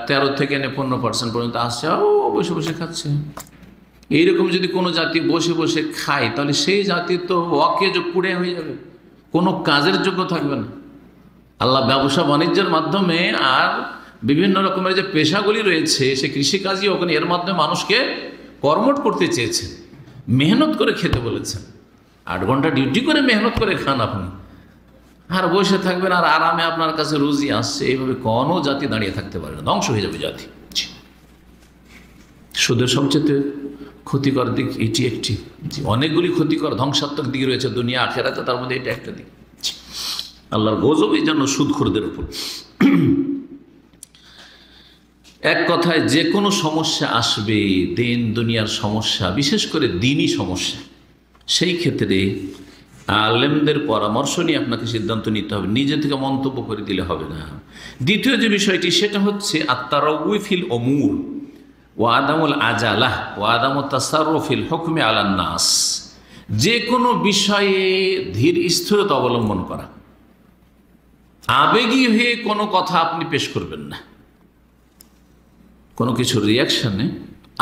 13 থেকে 15% পর্যন্ত আসছে, ও বসে বসে খাচ্ছে। এইরকম যদি কোনো জাতি বসে বসে খায়, তাহলে সেই জাতি তো অকেজ কুড়ে হয়ে যাবে, কোনো কাজের যোগ্য থাকবে না। আল্লাহ ব্যবসা বাণিজ্যের মাধ্যমে আর বিভিন্ন রকমের যে পেশাগুলি রয়েছে, সে কৃষিকাজই ওখানে, এর মাধ্যমে মানুষকে কর্মঠ করতে চেয়েছেন, মেহনত করে খেতে বলেছেন। 8 ঘন্টা ডিউটি করে মেহনত করে খান আপনি, আর বসে থাকবেন আর আরামে আপনার কাছে রুজি আসছে। এইভাবে কোনো জাতি দাঁড়িয়ে থাকতে পারে না, ধ্বংস হয়ে যাবে জাতি। সুদের সবচেয়ে ক্ষতিকর দিক এটি একটি, অনেকগুলি ক্ষতিকর ধ্বংসাত্মক দিক রয়েছে দুনিয়া আখেরাতে, তার মধ্যে এটা একটা দিক। আল্লাহর গজব এই জন্য সুদখোরদের উপর। এক কথায় যে কোনো সমস্যা আসবে, দিন দুনিয়ার সমস্যা, বিশেষ করে দিনই সমস্যা, সেই ক্ষেত্রে আলেমদের পরামর্শ নিয়ে আপনাকে সিদ্ধান্ত নিতে হবে, নিজে থেকে মন্তব্য করে দিলে হবে না। দ্বিতীয় যে বিষয়টি, সেটা হচ্ছে আত-তারাউই ফিল উমুর ওয়া আদামুল আজালাহ ওয়া আদামুত তাসাররুফ ফিল হুকমি আলান নাস, যে কোনো বিষয়ে ধীর স্থিরতা অবলম্বন করা। আবেগী হয়ে কোনো কথা আপনি পেশ করবেন না, কোনো কিছুর রিয়াকশানে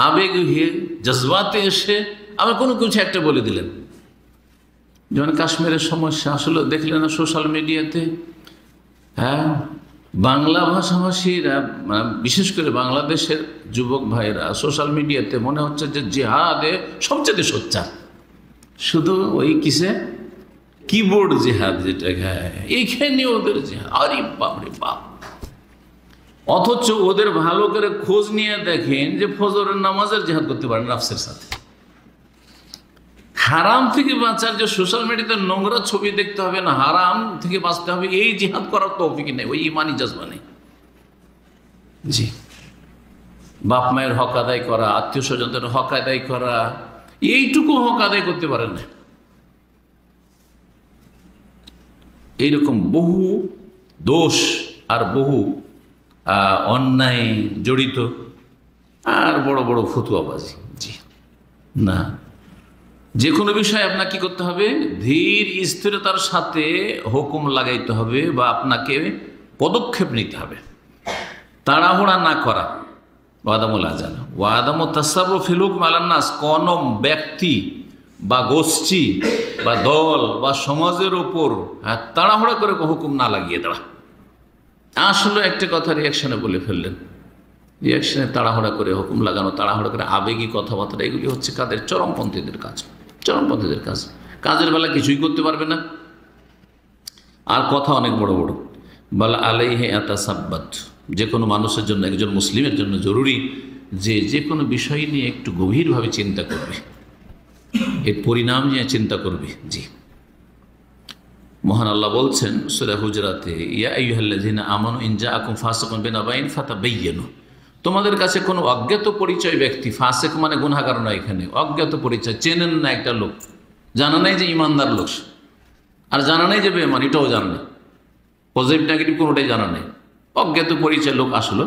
আবেগী হয়ে জজবাতে এসে আবার কোনো কিছু একটা বলে দিলেন। যেমন কাশ্মীরের সমস্যা, আসলে দেখলেন না সোশ্যাল মিডিয়াতে, হ্যাঁ, বাংলা ভাষাভাষীরা, বিশেষ করে বাংলাদেশের যুবক ভাইরা সোশ্যাল মিডিয়াতে মনে হচ্ছে যে জিহাদে সবচেয়ে সোচ্চার, শুধু ওই কিসে কিবোর্ড জিহাদ, যেটা এইখানে ওদের জিহাদ, আরে বাপরে বাপ। অথচ ওদের ভালো করে খোঁজ নিয়ে দেখেন যে ফজরের নামাজের জিহাদ করতে পারেন নাফসের সাথে। হারাম থেকে বাঁচার যে সোশ্যাল মিডিয়াতে নোংরা ছবি দেখতে হবে না, হারাম থেকে বাঁচতে হবে, এই জিহাদ করার তৌফিক নেই, ওই ইমানি জজবা নেই। জি, বাপ মায়ের হক আদায় করা, আত্মীয় স্বজনদের হক আদায় করা, এইটুকু হক আদায় করতে পারেন না। এইরকম বহু দোষ আর বহু অন্যায় জড়িত, আর বড় বড় ফতুয়াবাজি। জি না, যে কোনো বিষয়ে আপনাকে কি করতে হবে? ধীর স্থিরতার সাথে হুকুম লাগাইতে হবে বা আপনাকে পদক্ষেপ নিতে হবে, তাড়াহুড়া না করা। ওয়াদামুল আজাল ওয়াদাম তাসাররুফ ফিল হুকম আলান নাস, কোন ব্যক্তি বা গোষ্ঠী বা দল বা সমাজের ওপর তাড়াহুড়া করে হুকুম না লাগিয়ে দেওয়া। আসলে একটা কথা রিয়াকশনে বলে ফেললেন, রিয়াকশনে তাড়াহুড়া করে হুকুম লাগানো, তাড়াহুড়া করে আবেগী কথাবার্তা, এগুলি হচ্ছে কাদের? চরমপন্থীদের কাজ, চরমপন্থীদের কাজ। কাজের বেলা কিছুই করতে পারবে না, আর কথা অনেক বড় বড়। বলা আলাইহি আতাসাব্বাত, যে কোনো মানুষের জন্য, একজন মুসলিমের জন্য জরুরি যে যে কোনো বিষয় নিয়ে একটু গভীরভাবে চিন্তা করবে, এর পরিণাম নিয়ে চিন্তা করবে। জি, মহান আল্লাহ বলছেন সূরা হুজরাতে, ইয়া আইয়ুহাল্লাযীনা আমানু ইন জাআকুম ফাসিকুন বিনাবাইন ফাতাবাইয়ানু, তোমাদের কাছে কোনো অজ্ঞাত পরিচয় ব্যক্তি, ফাসিক মানে গুনাহগার নয়, এখানে অজ্ঞাত পরিচয়, চেনেন না একটা লোক, জানা নাই যে ইমানদার লোক, আর জানা নাই যে বেঈমান, এটাও জানা নেই, পজিটিভ নেগেটিভ কোনোটাই জানা নেই, অজ্ঞাত পরিচয় লোক আসলো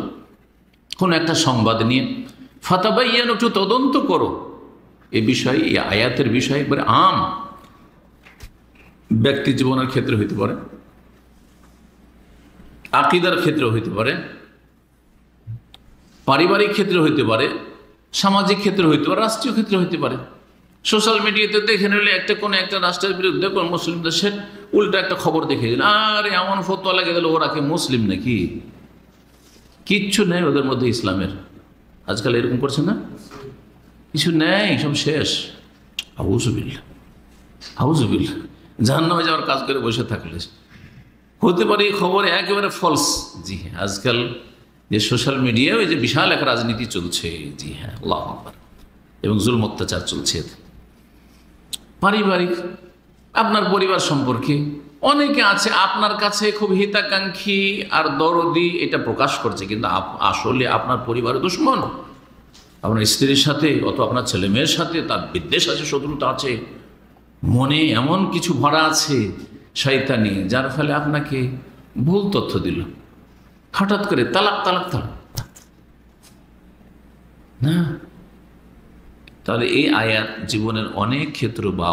কোনো একটা সংবাদ নিয়ে, ফাতাবাইয়ানু, একটু তদন্ত করো। এ বিষয়ে, এই আয়াতের বিষয়ে একবারে আম, ব্যক্তি জীবনের ক্ষেত্রে হইতে পারে, আকীদার ক্ষেত্রে হইতে পারে, পারিবারিক ক্ষেত্রে হইতে পারে, সামাজিক ক্ষেত্রে হইতে পারে, রাষ্ট্রীয় ক্ষেত্রে হইতে পারে। সোশ্যাল মিডিয়াতে দেখে নিলে একটা কোনো একটা রাষ্ট্রের বিরুদ্ধে কোন মুসলিম দেশের উল্টা একটা খবর দেখে দিল, আর এমন ফতোয়া লাগে দিল, ওরা কি মুসলিম নাকি? কিচ্ছু নেই ওদের মধ্যে ইসলামের। আজকাল এরকম করছে না, কিছু নেই, সব শেষ। আউযুবিল্লাহ, আউযুবিল্লাহ, জাহান্নামে যাওয়ার কাজ করে বসে থাকলে হতে পারে এই খবর একেবারে ফলস। জি হ্যাঁ, আজকাল যে সোশ্যাল মিডিয়ায় ওই যে বিশাল এক রাজনীতি চলছে, জি হ্যাঁ, আল্লাহু আকবার, এবং জুলম অত্যাচার চলছে। পারিবারিক, আপনার পরিবার সম্পর্কে অনেকে আছে আপনার কাছে খুব হিতাকাঙ্ক্ষী আর দরদি, এটা প্রকাশ করছে, কিন্তু আসলে আপনার পরিবারের দুশমন। আপনার স্ত্রীর সাথে অথবা আপনার ছেলে মেয়ের সাথে তার বিদ্বেষ আছে, শত্রুতা আছে, মনে এমন কিছু ভরা আছে শয়তানি, যার ফলে আপনাকে ভুল তথ্য দিল, হঠাৎ করে তালাক তালাক তালাক না। তাহলে এই আয়াত জীবনের অনেক ক্ষেত্র বা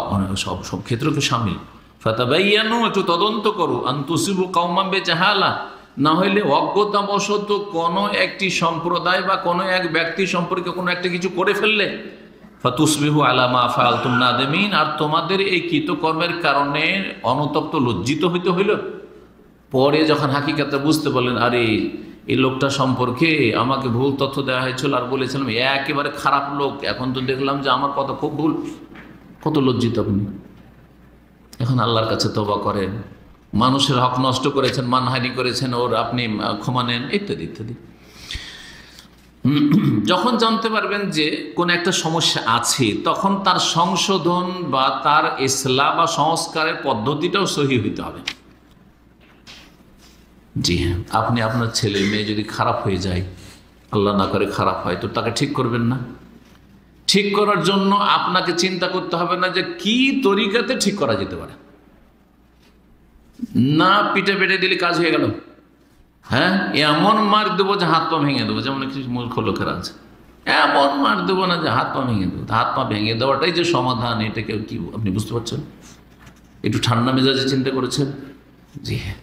সব ক্ষেত্রকে সামিল। ফাতাবাইয়ানু, একটু তদন্ত করো, আন তুসিবু কওমান বিজাহালা, না হইলে অজ্ঞতাবশত কোনো একটি সম্প্রদায় বা কোনো এক ব্যক্তি সম্পর্কে কোনো একটা কিছু করে ফেললে, ফাতুসবিহু আলা মা ফাআলতুম নাদিমিন, আর তোমাদের এই কৃতকর্মের কারণে অনুতপ্ত লজ্জিত হইতে হইল। পরে যখন হাকিকাতে বুঝতে পারলেন, আরে এই লোকটা সম্পর্কে আমাকে ভুল তথ্য দেওয়া হয়েছিল, আর বলেছিলাম একেবারে খারাপ লোক, এখন তো দেখলাম যে আমার কথা খুব ভুল, কত লজ্জিত আপনি। এখন আল্লাহর কাছে তওবা করেন, মানুষের হক নষ্ট করেছেন, মানহানি করেছেন, ওর আপনি ক্ষমা নেন, ইত্যাদি ইত্যাদি। যখন জানতে পারবেন যে কোন একটা সমস্যা আছে, তখন তার সংশোধন বা তার ইসলাহ বা সংস্কারের পদ্ধতিটাও সহি হইতে হবে। জি হ্যাঁ, আপনি আপনার ছেলে মেয়ে যদি খারাপ হয়ে যায়, আল্লাহ না করে খারাপ হয়, তো তাকে ঠিক করবেন না। ঠিক করার জন্য আপনাকে চিন্তা করতে হবে না যে কি তরিকাতে ঠিক করা যেতে পারে, না পিঠে পেটে দিলে কাজ হয়ে গেল। হ্যাঁ, এমন মার দেবো যে হাত পা ভেঙে দেবো, যেমন কিছু মূর্খ লোকের আছে, এমন মার দেবো না যে হাত পা ভেঙে দেবো। হাত পা ভেঙে দেওয়াটাই যে সমাধান, এটাকে কি আপনি বুঝতে পারছেন? একটু ঠান্ডা মেজাজে চিন্তা করেছেন? জি হ্যাঁ।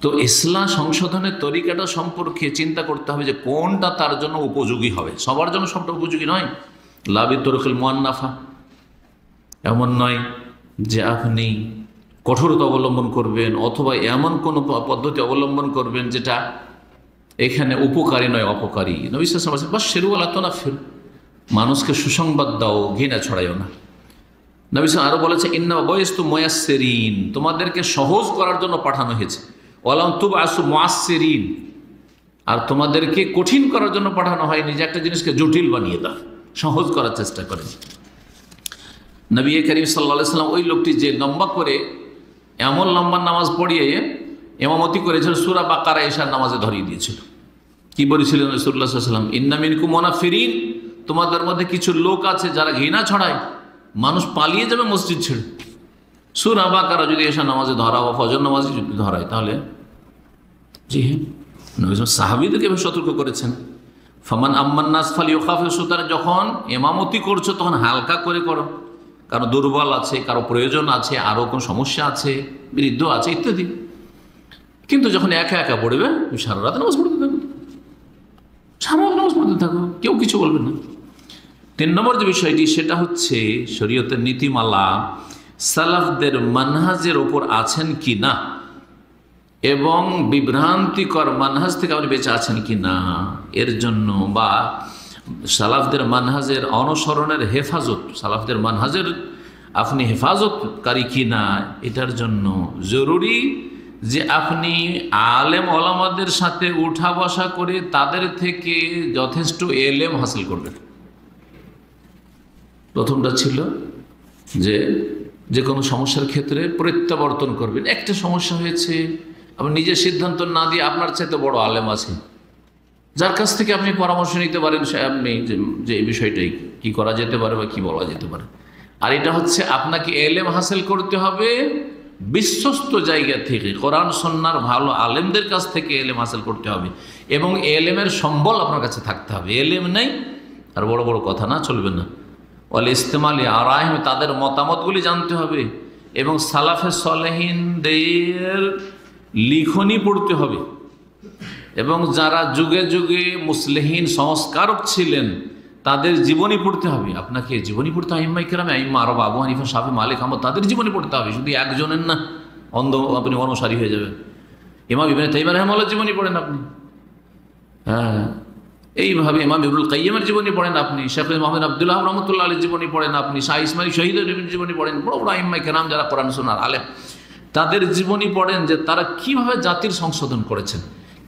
তো ইসলাম সংশোধনের তরিকাটা সম্পর্কে চিন্তা করতে হবে যে কোনটা তার জন্য উপযোগী হবে। সবার জন্য সবটা উপযোগী নয়। লাবি তরকুল মুআন্নাফা, এমন নয় যে আপনি কঠোরতা অবলম্বন করবেন অথবা এমন কোনো পদ্ধতি অবলম্বন করবেন যেটা এখানে উপকারী নয়, অপকারী। নবী সাল্লাল্লাহু আলাইহি ওয়াসাল্লাম বাশশির ওয়ালা তুনাফির, মানুষকে সুসংবাদ দাও, ঘৃণা ছড়াইও না। নবী সাল্লাল্লাহু আরো বলেছে, ইন্না বুইস্তু মুয়াসসিরিন, তোমাদেরকে সহজ করার জন্য পাঠানো হয়েছে। ওয়ালাম তুবআসু মুআসসিরিন, আর তোমাদেরকে কঠিন করার জন্য পাঠানো হয়নি যে একটা জিনিসকে জটিল বানিয়ে দাও, সহজ করার চেষ্টা করেন। নবী করিম সাল্লাল্লাহু আলাইহি ওয়াসাল্লাম ওই লোকটি যে লম্বা করে এমন লম্বা নামাজ পড়িয়ে ইমামতি করেছিল, সূরা বাকারা এশার নামাজে ধরিয়ে দিয়েছিল। কি বলেছিলেন রাসূলুল্লাহ সাল্লাল্লাহু আলাইহি ওয়াসাল্লাম? ইন্না মিনকুম মুনাফিরিন, তোমাদের মধ্যে কিছু লোক আছে যারা ঘৃণা ছড়ায়, মানুষ পালিয়ে যাবে মসজিদ ছেড়ে। সূরা বাকারা যদি এশা নামাজে ধরা বা ফজর নামাজে যদি ধরায় তাহলে জি হ্যাঁ, নবী সাহাবীদেরকে সতর্ক করেছেন। ফামান আম্মান নাস ফালিয়ুখাফিফ, সুতরাং যখন ইমামতি করছো তখন হালকা করে করো, কারো দুর্বল আছে, কারো প্রয়োজন আছে, আরও কোনো সমস্যা আছে, বৃদ্ধ আছে ইত্যাদি। কিন্তু যখন একা একা পড়বে সারা রাত নামাজ পড়তে থাকো, সারা রাত নামাজ পড়তে থাকো, কেউ কিছু বলবে না। 3 নম্বর যে বিষয়টি সেটা হচ্ছে শরীয়তের নীতিমালা সালাফদের মানহাজের ওপর আছেন কি না, এবং বিভ্রান্তিকর মানহাজ থেকে আপনি বেঁচে আছেন কি না, এর জন্য বা সালাফদের মানহাজের অনুসরণের হেফাজত, সালাফদের মানহাজের আপনি হেফাজতকারী কি না, এটার জন্য জরুরি যে আপনি আলেম ওলামাদের সাথে উঠা বসা করে তাদের থেকে যথেষ্ট এলেম হাসিল করবেন। প্রথমটা ছিল যে কোনো সমস্যার ক্ষেত্রে প্রত্যাবর্তন করবেন। একটা সমস্যা হয়েছে, আপনি নিজের সিদ্ধান্ত না দিয়ে আপনার চাইতে বড় আলেম আছে যার কাছ থেকে আপনি পরামর্শ নিতে পারেন, সে আপনি যে এই বিষয়টাই কি করা যেতে পারে বা কি বলা যেতে পারে। আর এটা হচ্ছে আপনাকে এলেম হাসিল করতে হবে বিশ্বস্ত জায়গা থেকে, কোরআন সুন্নাহর ভালো আলেমদের কাছ থেকে এলেম হাসিল করতে হবে, এবং এলেমের সম্বল আপনার কাছে থাকতে হবে। এলেম নেই আর বড় বড় কথা না, চলবে না। ওয়াল ইস্তেমালি আরাইহিম, তাদের মতামতগুলি জানতে হবে, এবং সালাফে সালেহিনদের লিখনি পড়তে হবে, এবং যারা যুগে যুগে মুসলিহিন সংস্কারক ছিলেন তাদের জীবনী পড়তে হবে। আপনাকে জীবনী পড়তে হবে, আইম্মায়ে কেরাম, আইম্মা আরব, আবু হানিফা, শাফি, মালিক, আহমদ, তাদের জীবনী পড়তে হবে। শুধু একজনের না, অন্ধ আপনি অনুসারী হয়ে যাবেন। ইমাম ইবনে তাইমিয়া রাহিমাহুল্লাহর জীবনী পড়েন আপনি, হ্যাঁ এইভাবে ইমাম ইবনুল কাইয়্যিমের জীবনী পড়েন আপনি, শেখ মুহাম্মদ আব্দুল্লাহ রাহমাতুল্লাহ আলাইহির জীবনী পড়েন আপনি, শাহ ইসমাইল শহীদের জীবনী পড়েন, বড় বড় আইম্মায়ে কেরাম যারা কোরআন সুন্নাহর আলেম, তাদের জীবনী পড়েন যে তারা কিভাবে জাতির সংশোধন করেছেন,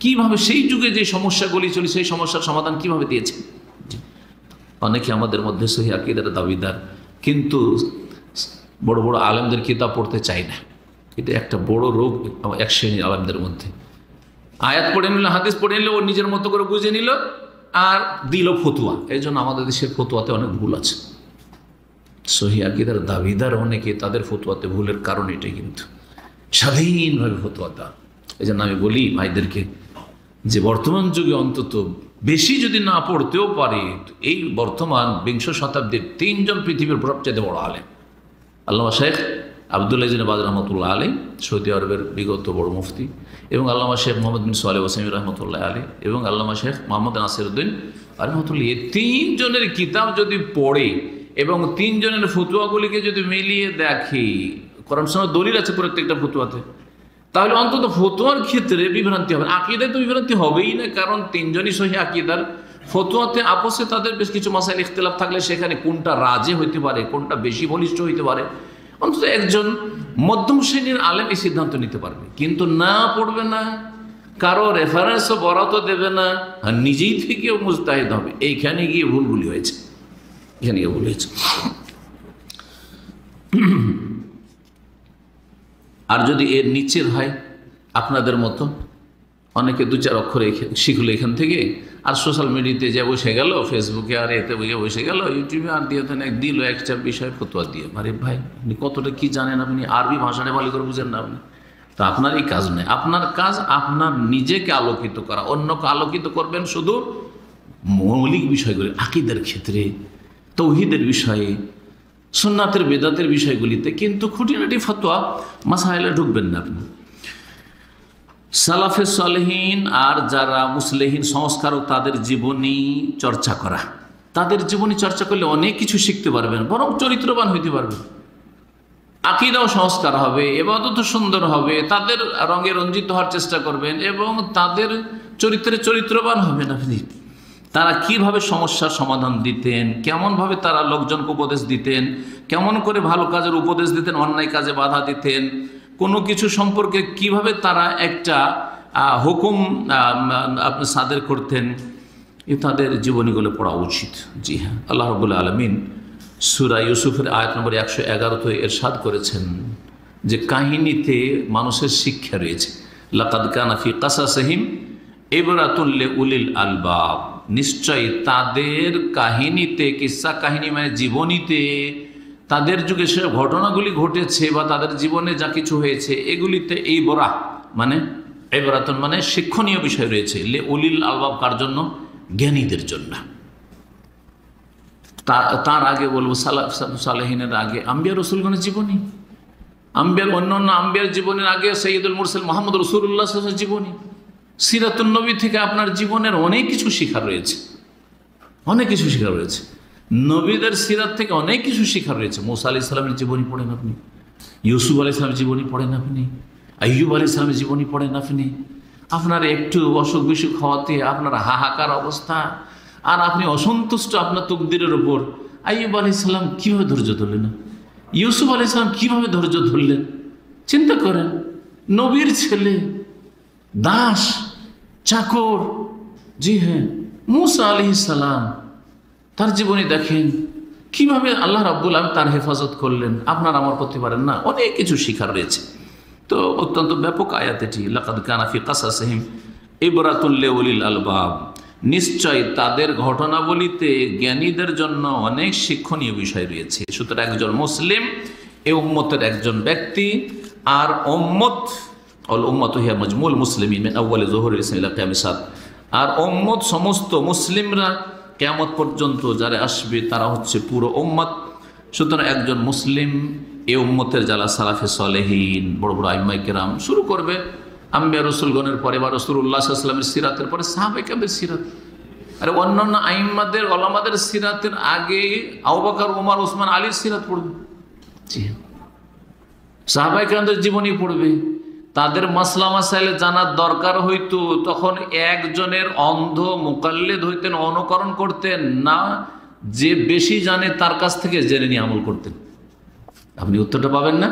কিভাবে সেই যুগে যে সমস্যাগুলি ছিল সেই সমস্যার সমাধান কিভাবে দিয়েছেন। অনেকে আমাদের মধ্যে সহিহ আকীদার দাবিদার, কিন্তু বড় বড় আলেমদের কিতাব পড়তে চায় না। এটা একটা বড় রোগ এক শ্রেণীর আলেমদের মধ্যে। আয়াত পড়ে নিল, হাদিস পড়ে নিল, ও নিজের মতো করে বুঝে নিল আর দিল ফতুয়া। এই জন্য আমাদের দেশের ফতুয়াতে অনেক ভুল আছে। সহিহ আকীদার দাবিদার অনেকে, তাদের ফতুয়াতে ভুলের কারণ এটাই, কিন্তু স্বাধীনভাবে ফতুয়া দেওয়া। এই জন্য আমি বলি ভাইদেরকে যে বর্তমান যুগে অন্তত বেশি যদি না পড়তেও পারে, এই বর্তমান বিংশ শতাব্দীর 3 জন পৃথিবীর সবচেয়ে বড় আলেম, আল্লামা শেখ আব্দুল্লাহ ইবনে বাজ রহমতুল্লাহ আলাইহি, সৌদি আরবের বিগত বড় মুফতি, এবং আল্লামা শেখ মোহাম্মদ বিন সালেহ ওয়াসিম রহমতুল্লাহ আলাইহি, এবং আল্লামা শেখ মোহাম্মদ নাসিরউদ্দিন রহমতুল্লাহ, এই 3 জনের কিতাব যদি পড়ে এবং 3 জনের ফতুয়াগুলিকে যদি মিলিয়ে দেখি, কোরআন সুন্নাহর দলিল আছে প্রত্যেকটা ফতুয়াতে, তাহলে অন্তত ফতুয়ার ক্ষেত্রে বিভ্রান্তি হবে। আকীদায় তো বিভ্রান্তি হবেই না, কারণ 3 জনই সহিহ আকীদার। ফতুয়াতে আপসে তাদের বেশ কিছু মাসাইল ইখতিলাফ থাকলে সেখানে কোনটা রাজে হইতে পারে, কোনটা বেশি বলিষ্ঠ হইতে পারে, অন্তত একজন মধ্যম শ্রেণীর আলেম এই সিদ্ধান্ত নিতে পারবে। কিন্তু না পড়বে না, কারো রেফারেন্সও বরাতও দেবে না, আর নিজেই থেকেও মুজতাহিদ হবে। এইখানে গিয়ে ভুলগুলি হয়েছে, এখানে গিয়ে ভুল হয়েছে। আর যদি এর নিচের হয়, আপনাদের মতো অনেকে 2-4 অক্ষর শিখলো এখান থেকে, আর সোশ্যাল মিডিয়াতে যে বসে গেল, ফেসবুকে আর এতে বসে গেল, ইউটিউবে আর দিয়ে দিল একটা বিষয় ফতোয়া দিয়ে। আরে ভাই, আপনি কতটা কি জানেন? আপনি আরবি ভাষাটা ভালো করে বুঝেন না আপনি, তো আপনার এই কাজ নেই। আপনার কাজ আপনার নিজেকে আলোকিত করা, অন্যকে আলোকিত করবেন শুধু মৌলিক বিষয়গুলি, আকীদার ক্ষেত্রে, তাওহীদের বিষয়ে, সুন্নাতের বেদাতের বিষয়গুলিতে, কিন্তু খুঁটিনাটি ফতোয়া মাসাইলে ঢুকবেন না আপনি। সালাফে সালেহিন আর যারা মুসলিহিন সংস্কারক, তাদের জীবনী চর্চা করা, তাদের জীবনী চর্চা করলে অনেক কিছু শিখতে পারবেন, বরং চরিত্রবান হইতে পারবেন, আকীদাও সংস্কার হবে, ইবাদতও সুন্দর হবে, তাদের রঙে রঞ্জিত হওয়ার চেষ্টা করবেন এবং তাদের চরিত্রে চরিত্রবান হবেন আপনি। তারা কিভাবে সমস্যার সমাধান দিতেন, কেমনভাবে তারা লোকজনকে উপদেশ দিতেন, কেমন করে ভালো কাজের উপদেশ দিতেন, অন্যায় কাজে বাধা দিতেন, কোনো কিছু সম্পর্কে কিভাবে তারা একটা হুকুম আপনি সাদের করতেন, এ তাদের জীবনীগুলো পড়া উচিত। জি হ্যাঁ, আল্লাহ রাব্বুল আলামিন সূরা ইউসুফের আয়াত নম্বর 111-তে ইরশাদ করেছেন যে কাহিনীতে মানুষের শিক্ষা রয়েছে। লাকাদ কানা ফি কাসাসিহিম ইবরাতুল লিউলিল আলবাব, নিশ্চয়ই তাদের কাহিনীতে, কিসসা কাহিনী মানে জীবনীতে, তাদের যুগে সে ঘটনাগুলি ঘটেছে বা তাদের জীবনে যা কিছু হয়েছে এগুলিতে ইবরা মানে ইবরাতুন মানে শিক্ষণীয় বিষয় রয়েছে। লিউলিল আলবাব কার জন্য? জ্ঞানীদের জন্য। তার আগে বলবো সালেহিনের আগে আম্বিয়া রসুলগণের জীবনী, অন্যান্য আম্বিয়ার জীবনের আগে সৈয়দুল মুরসাল মোহাম্মদ রাসূলুল্লাহ সাল্লাল্লাহু আলাইহি ওয়াসাল্লামের জীবনী, সিরাতুন নবী থেকে আপনার জীবনের অনেক কিছু শেখার রয়েছে, অনেক কিছু শেখার রয়েছে। নবীদের সিরাত থেকে অনেক কিছু শেখার রয়েছে। মুসা আলাইহিস সালামের জীবনী পড়েন আপনি, ইউসুফ আলাইহিস সালামের জীবনী পড়েন আপনি, আইয়ুব আলাইহিস সালামের জীবনী পড়েন আপনি। আপনার একটু অসুখ বিসুখ হওয়াতে আপনার হাহাকার অবস্থা, আর আপনি অসন্তুষ্ট আপনার তকদিরের উপর। আইয়ুব আলাইহিস সালাম কীভাবে ধৈর্য ধরলেন, ইউসুফ আলাইহিস সালাম কীভাবে ধৈর্য ধরলেন, চিন্তা করেন। নবীর ছেলে, দাস, চাকর, জি হ্যাঁ, মুসা আলাইহিস সালাম, তার জীবনী দেখেন কিভাবে আল্লাহ রাব্বুল আলামিন তার হেফাজত করলেন। আপনার আমার করতে পারেন না, অনেক কিছু শিখার রয়েছে। তো অত্যন্ত ব্যাপক আয়াত এটি, লাকাদ কানা ফি কাসাসিহিম ইবরাতুল লিউলিল আলবাব, নিশ্চয় তাদের ঘটনাবলিতে জ্ঞানীদের জন্য অনেক শিক্ষণীয় বিষয় রয়েছে। সুতরাং একজন মুসলিম এ উম্মতের একজন ব্যক্তি, আর উম্মত অল উম্মত হিয়া মাজমুল মুসলিমিন মিন আউয়ালি যুহুরিল ইসলাম ইলা কিয়ামিস সাআত, আর উম্মত সমস্ত মুসলিমরা কিয়ামত পর্যন্ত যারা আসবে তারা হচ্ছে পুরো উম্মত। সুতরাং একজন মুসলিম এ উম্মতের যারা সালাফে সালেহিন, বড় বড় আইম্মায়ে কেরাম শুরু করবে আম্বিয়া রসুলগণের পরে বা রাসূলুল্লাহ সাল্লাল্লাহু আলাইহি ওয়াসাল্লামের সিরাতের পরে সাহাবায়ে কেরামের সিরাত, আর অন্যান্য আইম্মাদের ওলামাদের সিরাতের আগে আবু বকর, ওমর, ওসমান, আলীর সিরাত পড়বে। সাহাবায়ে কেরামদের জীবনী পড়বে। তাদের মাসলা মাসাইলে জানার দরকার হইতো, তখন একজনের অন্ধ মুকাল্লিদ হইতেন, অনুকরণ করতেন না, যে বেশি জানে তার কাছ থেকে জেনে নিয়ে আমল করতেন। আপনি উত্তরটা পাবেন না।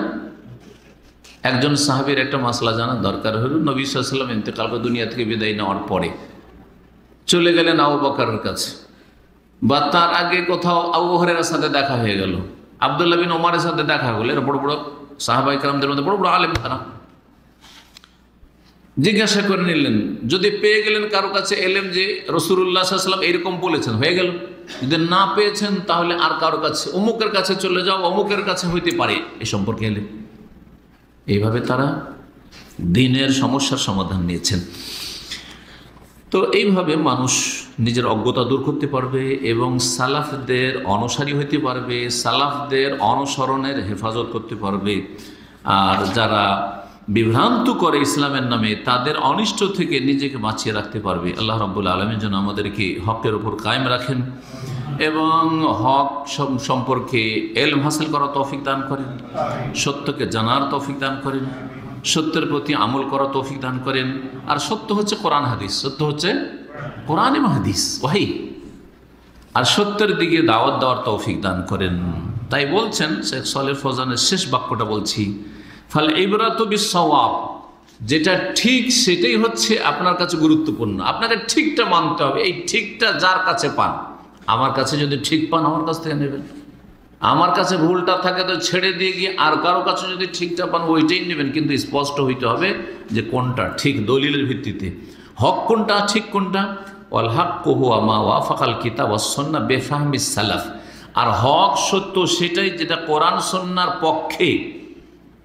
একজন সাহাবীর একটা মাসলা জানার দরকার হলো, নবী সাল্লাল্লাহু আলাইহি ওয়াসাল্লাম ইন্তেকাল করে দুনিয়া থেকে বিদায় নেওয়ার পরে চলে গেলেন আবু বকরের কাছে, বা তার আগে কোথাও আবু হুরায়রার সাথে দেখা হয়ে গেল, আব্দুল্লাহ বিন ওমরের সাথে দেখা হলো, এরা বড় বড় সাহাবায়ে কেরামদের মধ্যে বড় বড় আলেম। তারা জিজ্ঞাসা করে নিলেন, যদি পেয়ে গেলেন কারো কাছে এলেম যে রাসূলুল্লাহ সাল্লাল্লাহু আলাইহি ওয়াসাল্লাম এরকম বলেছেন, হয়ে গেল। যদি না পেয়েছেন তাহলে আর কারো কাছে, অমুকের কাছে চলে যাও, অমুকের কাছে হইতে পারে এ সম্পর্কে এলেম। এইভাবে তারা দিনের সমস্যার সমাধান নিয়েছেন। তো এইভাবে মানুষ নিজের অজ্ঞতা দূর করতে পারবে এবং সালাফদের অনুসারী হইতে পারবে, সালাফদের অনুসরণের হেফাজত করতে পারবে। আর যারা বিভ্রান্ত করে ইসলামের নামে, তাদের অনিষ্ট থেকে নিজেকে বাঁচিয়ে রাখতে পারবে। আল্লাহ রাব্বুল আলামিন যেন আমাদেরকে হকের উপর কায়েম রাখেন এবং হক সম্পর্কে ইলম হাসিল করার তৌফিক দান করেন, সত্যকে জানার তৌফিক দান করেন, সত্যের প্রতি আমল করার তৌফিক দান করেন। আর সত্য হচ্ছে কোরআন হাদিস, সত্য হচ্ছে কোরআন এবং হাদিস, ওয়াহি। আর সত্যের দিকে দাওয়াত দেওয়ার তৌফিক দান করেন। তাই বলছেন শেখ সালেহ ফৌজানের শেষ বাক্যটা বলছি, ফাল ইবরাতু বিসসাওয়াব, যেটা ঠিক সেটাই হচ্ছে আপনার কাছে গুরুত্বপূর্ণ। আপনাকে ঠিকটা মানতে হবে। এই ঠিকটা যার কাছে পান, আমার কাছে যদি ঠিক পান আমার কাছ থেকে নেবেন, আমার কাছে ভুলটা থাকে তো ছেড়ে দিয়ে গিয়ে আর কারো কাছে যদি ঠিকটা পান ওইটাই নেবেন। কিন্তু স্পষ্ট হইতে হবে যে কোনটা ঠিক, দলিলের ভিত্তিতে হক কোনটা, ঠিক কোনটা। ওয়াল হাক্কু হুয়া মা ওয়াফাকাল কিতাব ওয়াস সুন্নাহ বিফাহমিস সালাফ, আর হক সত্য সেটাই যেটা কোরআন সুন্নাহর পক্ষে,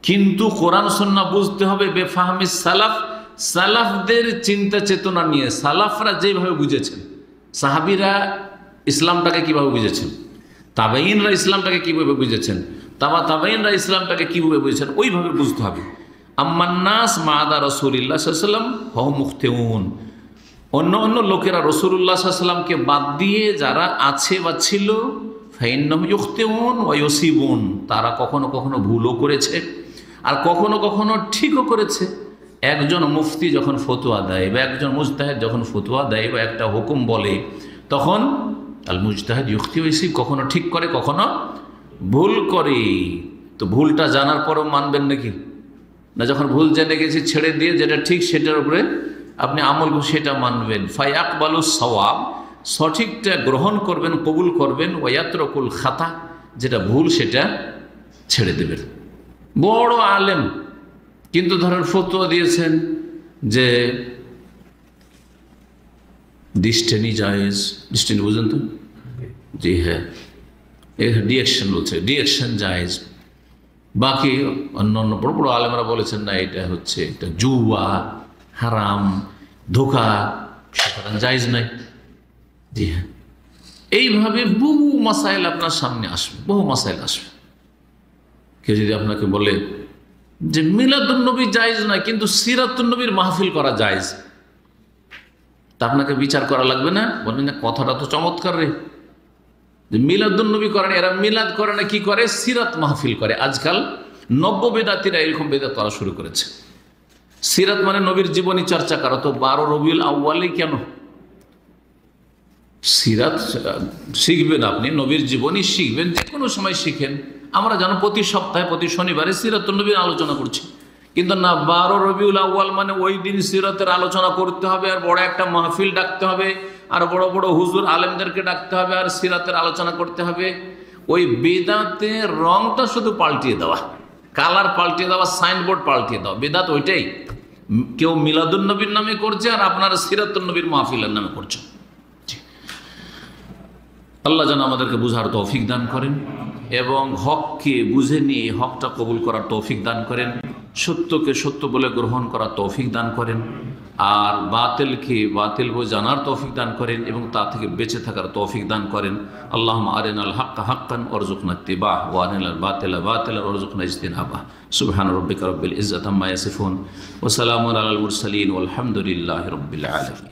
কিন্তু কোরআন সুন্নাহ বুঝতে হবে বেফাহমিস সালাফ, সালাফদের চিন্তা চেতনা নিয়ে। সালাফরা যেভাবে বুঝেছেন, সাহাবীরা ইসলামটাকে কিভাবে বুঝেছেন, তাবেঈনরা ইসলামটাকে কিভাবে বুঝেছেন, তাবেঈনরা ইসলামটাকে কিভাবে বুঝেছেন, ওইভাবে বুঝতে হবে। আম্মান নাস মা'আদা রাসূলিল্লাহ সাল্লাল্লাহু আলাইহি ওয়াসাল্লাম ফাহুম মুখতিউন, অন্য লোকেরা রাসূলুল্লাহ সাল্লাল্লাহু আলাইহি ওয়াসাল্লামকে বাদ দিয়ে যারা আছে বা ছিল, ফাইন্নাহুম ইখতিউন ওয়া ইউসিবুন, তারা কখনো কখনো ভুলও করেছে আর কখনো কখনো ঠিকও করেছে। একজন মুফতি যখন ফতোয়া দেয় বা একজন মুজতাহিদ যখন ফতোয়া দেয় বা একটা হুকুম বলে, তখন আল মুজতাহিদ ইউখতি ওয়া ইউসিব, কখনো ঠিক করে কখনো ভুল করে। তো ভুলটা জানার পরও মানবেন নাকি? না, যখন ভুল জেনে গেছি ছেড়ে দিয়ে যেটা ঠিক সেটার উপরে আপনি আমল সেটা মানবেন। ফায়াকবালুস সাওয়াব, সঠিকটা গ্রহণ করবেন, কবুল করবেন। ওয়ায়াতরকুল খাতা, যেটা ভুল সেটা ছেড়ে দেবেন। বড় আলেম কিন্তু ধরেন ফতোয়া দিয়েছেন যে ডিস্টেনি জায়েজ, ডিস্টেনি বুঝেন তো? জি হ্যাঁ, ডিএকশন বলছে, ডিএকশন জায়েজ। বাকি অন্য অন্য বড় বড় আলেমরা বলেছেন না, এটা হচ্ছে এটা জুয়া, হারাম, ধোকা, সুতরাং জায়েজ নাই। জি হ্যাঁ, এইভাবে বহু মাসাইল আপনার সামনে আসবে, বহু মাসাইল আসবে। কেউ যদি আপনাকে বলে যে মিলাদুন্নবী জায়েজ নয় কিন্তু সিরাতুন্নবীর মাহফিল করা জায়েজ, তা আপনাকে বিচার করা লাগবে না? বলবেন না কথাটা তো চমৎকার রে, যে মিলাদুন্নবী করেন, এরা মিলাদ করে না, কি করে? সিরাত মাহফিল করে। আজকাল নব্য বেদাতিরা এরকম বেদাত করা শুরু করেছে। সিরাত মানে নবীর জীবনী চর্চা করা, তো 12 রবিউল আউয়ালে কেন সিরাত শিখবেন? আপনি নবীর জীবনী শিখবেন, যে কোনো সময় শিখেন। আমরা জানো প্রতি সপ্তাহে প্রতি শনিবারে সিরাতুন্নবীর আলোচনা করছি, কিন্তু না 12 রবিউল আউয়াল মানে ওই দিন সিরাতের আলোচনা করতে হবে, আর বড় একটা মাহফিল ডাকতে হবে, আর বড় বড় হুজুর আলেমদেরকে ডাকতে হবে, আর সিরাতের আলোচনা করতে হবে। ওই বেদাতের রংটা শুধু পাল্টিয়ে দেওয়া, কালার পাল্টিয়ে দেওয়া, সাইনবোর্ড পাল্টিয়ে দেওয়া, বেদাত ওইটাই। কেউ মিলাদুন্নবীর নামে করছে, আর আপনারা সিরাতুন্নবীর মাহফিলের নামে করছেন। আল্লাহ যেন আমাদেরকে বুঝার তৌফিক দান করেন এবং হককে বুঝে নিয়ে হকটা কবুল করার তৌফিক দান করেন, সত্যকে সত্য বলে গ্রহণ করার তৌফিক দান করেন, আর বাতিলকে বাতিল বলে জানার তৌফিক দান করেন এবং তা থেকে বেঁচে থাকার তৌফিক দান করেন। আল্লাহুম্মা আরিনাল হাক্কা হাক্কান ওয়ারযুকনা ইত্তিবাহ ওয়া আরিনাল বাতিলা বাতিলান ওয়ারযুকনা ইজতিনাবাহ। সুবহানা রাব্বিকা রাব্বিল ইজ্জাতি আম্মা ইয়াসিফুন ওয়া সালামুন আলাল মুরসালিন ওয়াল হামদুলিল্লাহি রাব্বিল আলামিন।